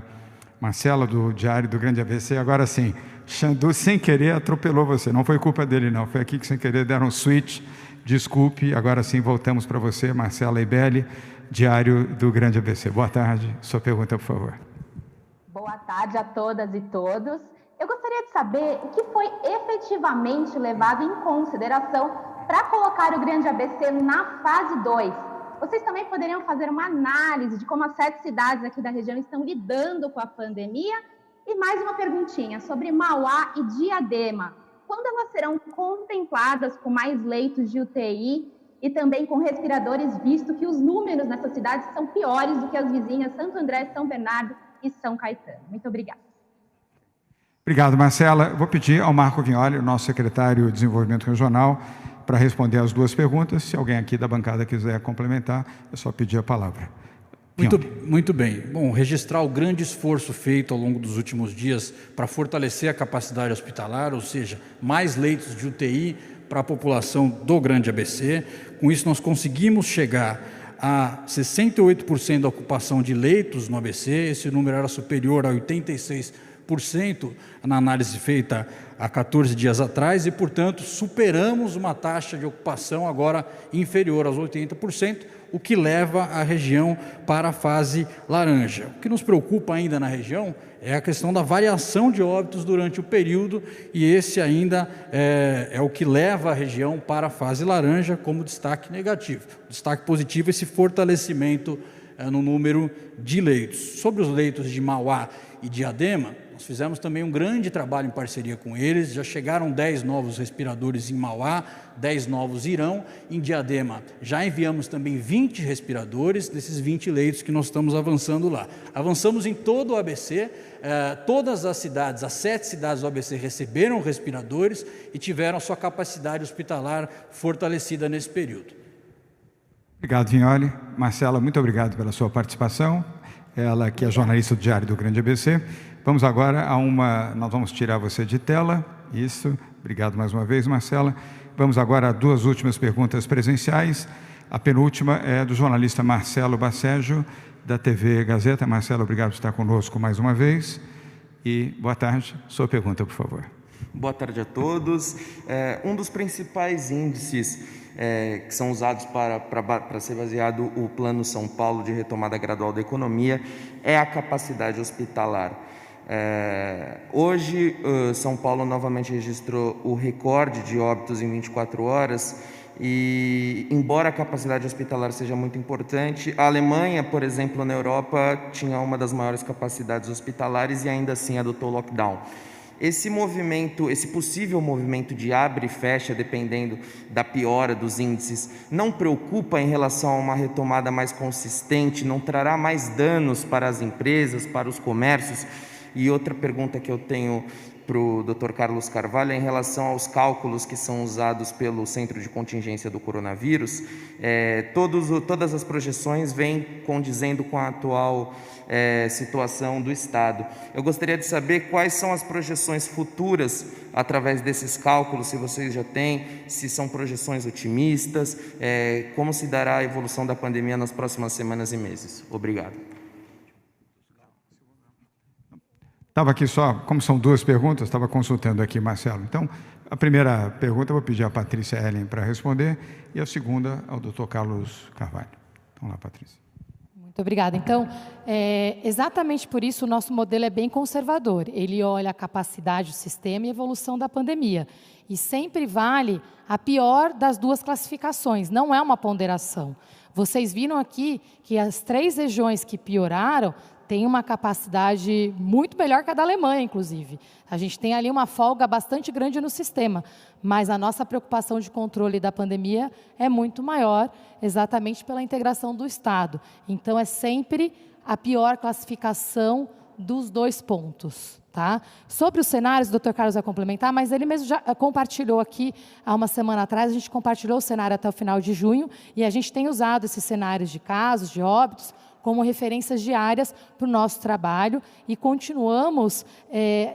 Marcela, do Diário do Grande ABC. Agora sim, Xandu, sem querer, atropelou você. Não foi culpa dele, não. Foi aqui que, sem querer, deram um switch. Desculpe. Agora sim, voltamos para você, Marcela Ibelli, Diário do Grande ABC. Boa tarde. Sua pergunta, por favor.
Boa tarde a todas e todos. Eu gostaria de saber o que foi efetivamente levado em consideração para colocar o Grande ABC na fase 2. Vocês também poderiam fazer uma análise de como as 7 cidades aqui da região estão lidando com a pandemia? E mais uma perguntinha sobre Mauá e Diadema. Quando elas serão contempladas com mais leitos de UTI e também com respiradores, visto que os números nessas cidades são piores do que as vizinhas Santo André, São Bernardo e São Caetano? Muito obrigada.
Obrigado, Marcela. Vou pedir ao Marco Vignoli, o nosso secretário de Desenvolvimento Regional, para responder as duas perguntas. Se alguém aqui da bancada quiser complementar, é só pedir a palavra.
Muito bem. Bom, registrar o grande esforço feito ao longo dos últimos dias para fortalecer a capacidade hospitalar, ou seja, mais leitos de UTI para a população do Grande ABC. Com isso, nós conseguimos chegar a 68% da ocupação de leitos no ABC. Esse número era superior a 86% na análise feita há 14 dias atrás e, portanto, superamos uma taxa de ocupação agora inferior aos 80%, o que leva a região para a fase laranja. O que nos preocupa ainda na região é a questão da variação de óbitos durante o período, e esse ainda é o que leva a região para a fase laranja como destaque negativo. Destaque positivo, esse fortalecimento no número de leitos. Sobre os leitos de Mauá e Diadema, nós fizemos também um grande trabalho em parceria com eles. Já chegaram 10 novos respiradores em Mauá, 10 novos irão. Em Diadema já enviamos também 20 respiradores, desses 20 leitos que nós estamos avançando lá. Avançamos em todo o ABC, todas as cidades, as 7 cidades do ABC receberam respiradores e tiveram a sua capacidade hospitalar fortalecida nesse período.
Obrigado, Vignoli. Marcela, muito obrigado pela sua participação. Ela que é jornalista do Diário do Grande ABC. Vamos agora nós vamos tirar você de tela, isso, obrigado mais uma vez, Marcela. Vamos agora a 2 últimas perguntas presenciais. A penúltima é do jornalista Marcelo Bacejo, da TV Gazeta. Marcelo, obrigado por estar conosco mais uma vez. E boa tarde, sua pergunta, por favor.
Boa tarde a todos. Um dos principais índices que são usados para ser baseado o Plano São Paulo de retomada gradual da economia é a capacidade hospitalar. Hoje, São Paulo novamente registrou o recorde de óbitos em 24 horas e, embora a capacidade hospitalar seja muito importante, a Alemanha, por exemplo, na Europa, tinha uma das maiores capacidades hospitalares e ainda assim adotou lockdown. Esse possível movimento de abre e fecha, dependendo da piora dos índices, não preocupa em relação a uma retomada mais consistente, não trará mais danos para as empresas, para os comércios? E outra pergunta que eu tenho para o Dr. Carlos Carvalho é em relação aos cálculos que são usados pelo Centro de Contingência do Coronavírus. Todas as projeções vêm condizendo com a atual situação do Estado. Eu gostaria de saber quais são as projeções futuras através desses cálculos, se vocês já têm, se são projeções otimistas, como se dará a evolução da pandemia nas próximas semanas e meses. Obrigado.
Estava aqui só, como são 2 perguntas, estava consultando aqui, Marcelo. Então, a primeira pergunta eu vou pedir à Patrícia Ellen para responder e a segunda ao Dr. Carlos Carvalho. Vamos lá, Patrícia.
Muito obrigada. Então, exatamente por isso o nosso modelo é bem conservador. Ele olha a capacidade do sistema e a evolução da pandemia. E sempre vale a pior das 2 classificações, não é uma ponderação. Vocês viram aqui que as 3 regiões que pioraram tem uma capacidade muito melhor que a da Alemanha, inclusive. A gente tem ali uma folga bastante grande no sistema, mas a nossa preocupação de controle da pandemia é muito maior, exatamente pela integração do Estado. Então, é sempre a pior classificação dos 2 pontos. Tá? Sobre os cenários, o Dr. Carlos vai complementar, mas ele mesmo já compartilhou aqui, há uma semana atrás, a gente compartilhou o cenário até o final de junho, e a gente tem usado esses cenários de casos, de óbitos, como referências diárias para o nosso trabalho e continuamos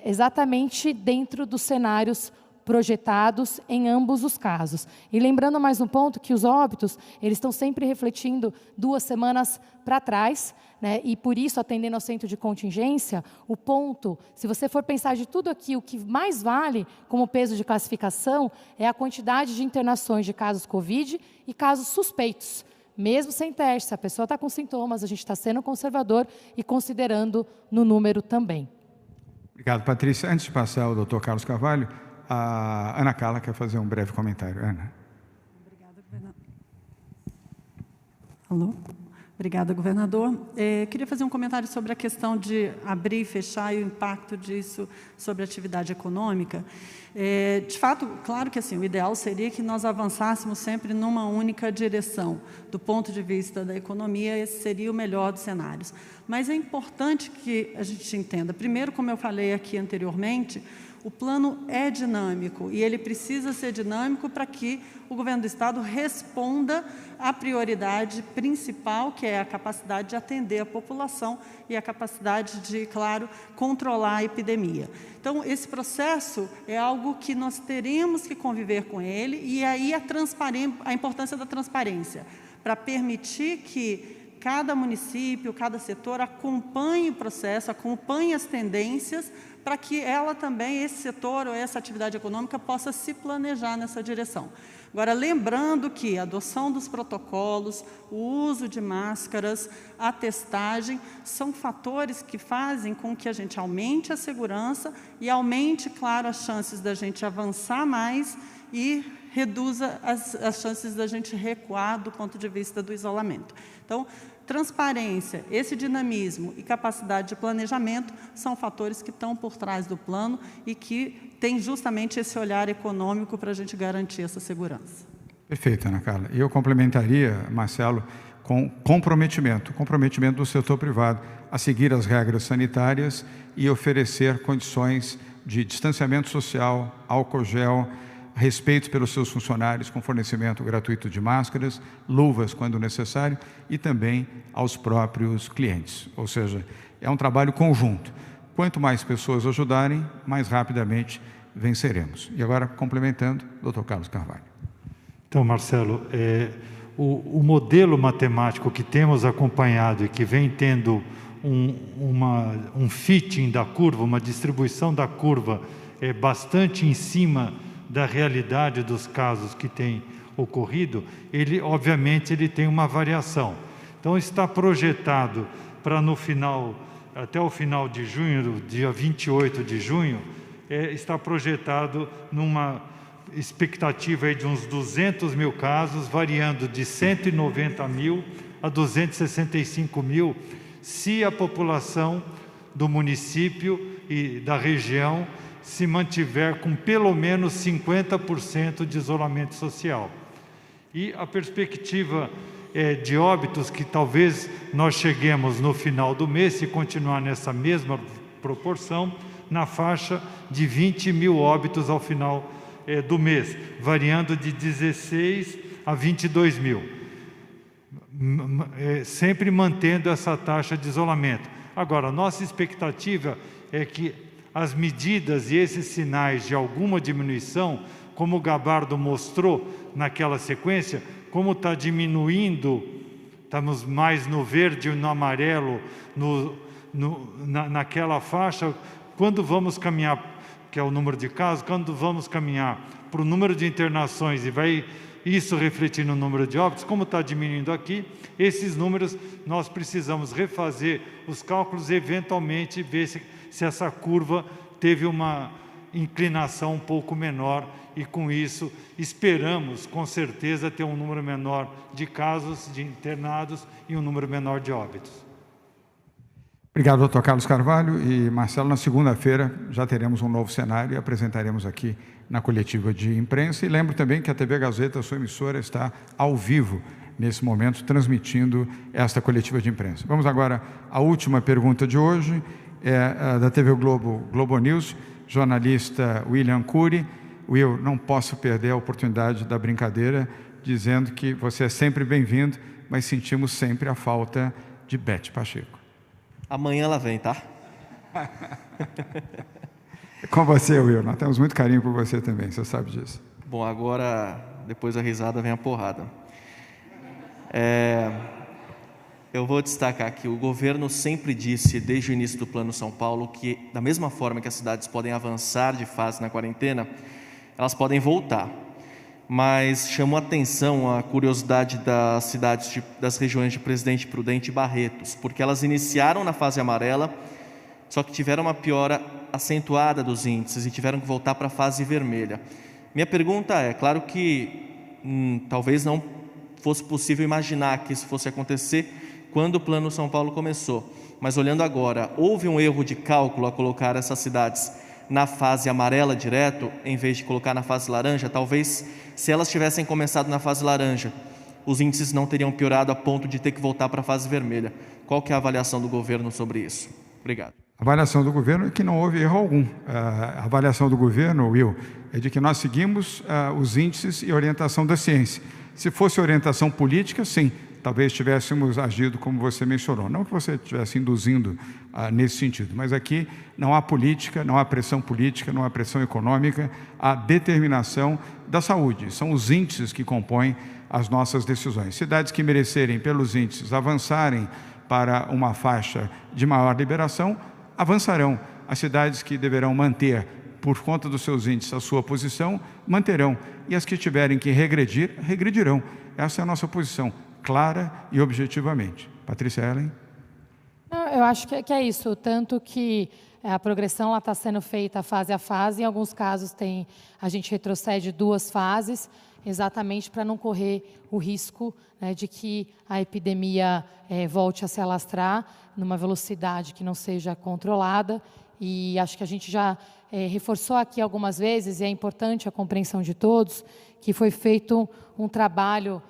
exatamente dentro dos cenários projetados em ambos os casos. E lembrando mais um ponto, que os óbitos, eles estão sempre refletindo 2 semanas para trás, né? E por isso, atendendo ao centro de contingência, o ponto, se você for pensar de tudo aqui, o que mais vale como peso de classificação é a quantidade de internações de casos COVID e casos suspeitos. Mesmo sem teste, se a pessoa está com sintomas, a gente está sendo conservador e considerando no número também.
Obrigado, Patrícia. Antes de passar ao Dr. Carlos Carvalho, a Ana Carla quer fazer um breve comentário. Ana.
Obrigada, governador. Alô? Obrigada, governador. Queria fazer um comentário sobre a questão de abrir e fechar e o impacto disso sobre a atividade econômica. De fato, claro que assim, o ideal seria que nós avançássemos sempre numa única direção. Do ponto de vista da economia, esse seria o melhor dos cenários. Mas é importante que a gente entenda, primeiro, como eu falei aqui anteriormente, O plano é dinâmico e ele precisa ser dinâmico para que o governo do Estado responda à prioridade principal, que é a capacidade de atender a população e a capacidade de, claro, controlar a epidemia. Então, esse processo é algo que nós teremos que conviver com ele, e aí a importância da transparência, para permitir que cada município, cada setor acompanhe o processo, acompanhe as tendências, para que ela também, esse setor ou essa atividade econômica, possa se planejar nessa direção. Agora, lembrando que a adoção dos protocolos, o uso de máscaras, a testagem, são fatores que fazem com que a gente aumente a segurança e aumente, claro, as chances da gente avançar mais e reduza as chances da gente recuar do ponto de vista do isolamento. Então, transparência, esse dinamismo e capacidade de planejamento são fatores que estão por trás do plano e que têm justamente esse olhar econômico para a gente garantir essa segurança.
Perfeito, Ana Carla. E eu complementaria, Marcelo, com comprometimento do setor privado a seguir as regras sanitárias e oferecer condições de distanciamento social, álcool gel, respeito pelos seus funcionários com fornecimento gratuito de máscaras, luvas quando necessário e também aos próprios clientes. Ou seja, é um trabalho conjunto. Quanto mais pessoas ajudarem, mais rapidamente venceremos. E agora, complementando, Dr. Carlos Carvalho.
Então, Marcelo, o modelo matemático que temos acompanhado e que vem tendo um fitting da curva, uma distribuição da curva bastante em cima da realidade dos casos que têm ocorrido, obviamente ele tem uma variação. Então está projetado para até o final de junho, dia 28 de junho, está projetado numa expectativa aí de uns 200 mil casos, variando de 190 mil a 265 mil, se a população do município e da região se mantiver com pelo menos 50% de isolamento social. E a perspectiva de óbitos, que talvez nós cheguemos no final do mês, se continuar nessa mesma proporção, na faixa de 20 mil óbitos ao final do mês, variando de 16 a 22 mil, sempre mantendo essa taxa de isolamento. Agora, nossa expectativa é que as medidas e esses sinais de alguma diminuição, como o Gabardo mostrou naquela sequência, como está diminuindo, estamos mais no verde e no amarelo, naquela faixa, quando vamos caminhar, que é o número de casos, quando vamos caminhar para o número de internações e vai isso refletir no número de óbitos, como está diminuindo aqui, esses números nós precisamos refazer os cálculos e eventualmente ver se essa curva teve uma inclinação um pouco menor e com isso esperamos com certeza ter um número menor de casos de internados e um número menor de óbitos.
Obrigado, doutor Carlos Carvalho. E, Marcelo, na segunda-feira já teremos um novo cenário e apresentaremos aqui na coletiva de imprensa. E lembro também que a TV Gazeta, sua emissora, está ao vivo nesse momento, transmitindo esta coletiva de imprensa. Vamos agora à última pergunta de hoje, da TV Globo News, jornalista William Cury. Will, não posso perder a oportunidade da brincadeira, dizendo que você é sempre bem-vindo, mas sentimos sempre a falta de Beth Pacheco.
Amanhã ela vem, tá?
Com você, Will, nós temos muito carinho por você também, você sabe disso.
Bom, agora, depois da risada, vem a porrada. Eu vou destacar que o governo sempre disse, desde o início do Plano São Paulo, que da mesma forma que as cidades podem avançar de fase na quarentena, elas podem voltar. Mas chamou a atenção a curiosidade das cidades, das regiões de Presidente Prudente e Barretos, porque elas iniciaram na fase amarela, só que tiveram uma piora acentuada dos índices e tiveram que voltar para a fase vermelha. Minha pergunta é, claro que talvez não fosse possível imaginar que isso fosse acontecer quando o Plano São Paulo começou, mas olhando agora, houve um erro de cálculo a colocar essas cidades na fase amarela direto, em vez de colocar na fase laranja? Talvez, se elas tivessem começado na fase laranja, os índices não teriam piorado a ponto de ter que voltar para a fase vermelha. Qual que é a avaliação do governo sobre isso? Obrigado.
A avaliação do governo é que não houve erro algum. A avaliação do governo, Will, é de que nós seguimos os índices e orientação da ciência. Se fosse orientação política, sim, talvez tivéssemos agido como você mencionou. Não que você estivesse induzindo nesse sentido, mas aqui não há política, não há pressão política, não há pressão econômica, há determinação da saúde. São os índices que compõem as nossas decisões. Cidades que merecerem, pelos índices, avançarem para uma faixa de maior liberação, avançarão. As cidades que deverão manter, por conta dos seus índices, a sua posição, manterão. E as que tiverem que regredir, regredirão. Essa é a nossa posição, clara e objetivamente. Patrícia Ellen?
Eu acho que é isso, tanto que a progressão está sendo feita fase a fase, em alguns casos a gente retrocede 2 fases, exatamente para não correr o risco, né, de que a epidemia volte a se alastrar numa velocidade que não seja controlada. E acho que a gente já reforçou aqui algumas vezes, e é importante a compreensão de todos, que foi feito um trabalho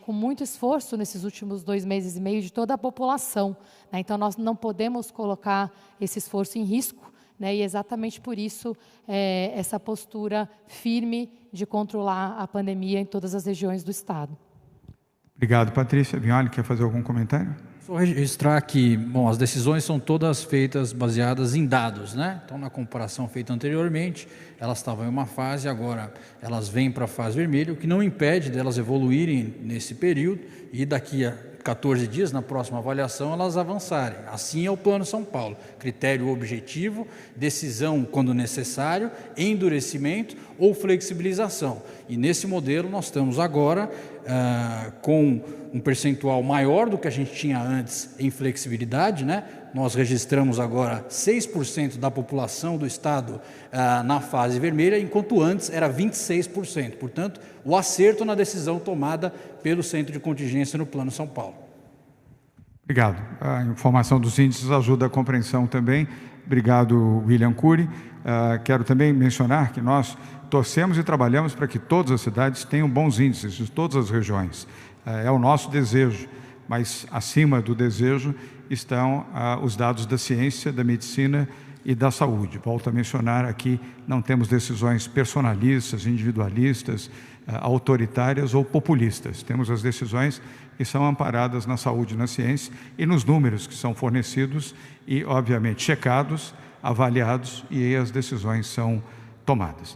com muito esforço nesses últimos 2 meses e meio de toda a população, né? Então, nós não podemos colocar esse esforço em risco, né? E exatamente por isso essa postura firme de controlar a pandemia em todas as regiões do Estado.
Obrigado, Patrícia. Vignoli, quer fazer algum comentário?
Só registrar que, bom, as decisões são todas feitas baseadas em dados, né? Então, na comparação feita anteriormente, elas estavam em uma fase, agora elas vêm para a fase vermelha, o que não impede delas evoluírem nesse período e daqui a 14 dias, na próxima avaliação, elas avançarem. Assim é o Plano São Paulo. Critério objetivo, decisão quando necessário, endurecimento ou flexibilização. E nesse modelo nós estamos agora com um percentual maior do que a gente tinha antes em flexibilidade, né? Nós registramos agora 6% da população do estado na fase vermelha, enquanto antes era 26%. Portanto, o acerto na decisão tomada pelo Centro de Contingência no Plano São Paulo.
Obrigado. A informação dos índices ajuda a compreensão também. Obrigado, William Cury. Quero também mencionar que nós torcemos e trabalhamos para que todas as cidades tenham bons índices, de todas as regiões. É o nosso desejo, mas acima do desejo estão os dados da ciência, da medicina e da saúde. Volto a mencionar aqui, não temos decisões personalistas, individualistas, autoritárias ou populistas. Temos as decisões que são amparadas na saúde e na ciência e nos números que são fornecidos e, obviamente, checados, avaliados, e aí as decisões são tomadas.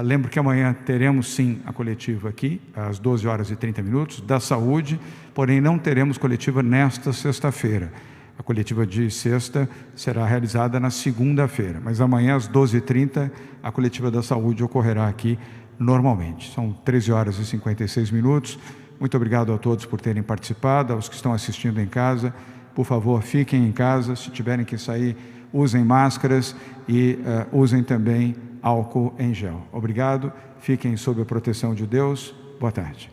Lembro que amanhã teremos sim a coletiva aqui, às 12h30, da saúde, porém não teremos coletiva nesta sexta-feira. A coletiva de sexta será realizada na segunda-feira, mas amanhã às 12h30 a coletiva da saúde ocorrerá aqui normalmente. São 13h56. Muito obrigado a todos por terem participado, aos que estão assistindo em casa. Por favor, fiquem em casa, se tiverem que sair, usem máscaras e usem também álcool em gel. Obrigado, fiquem sob a proteção de Deus. Boa tarde.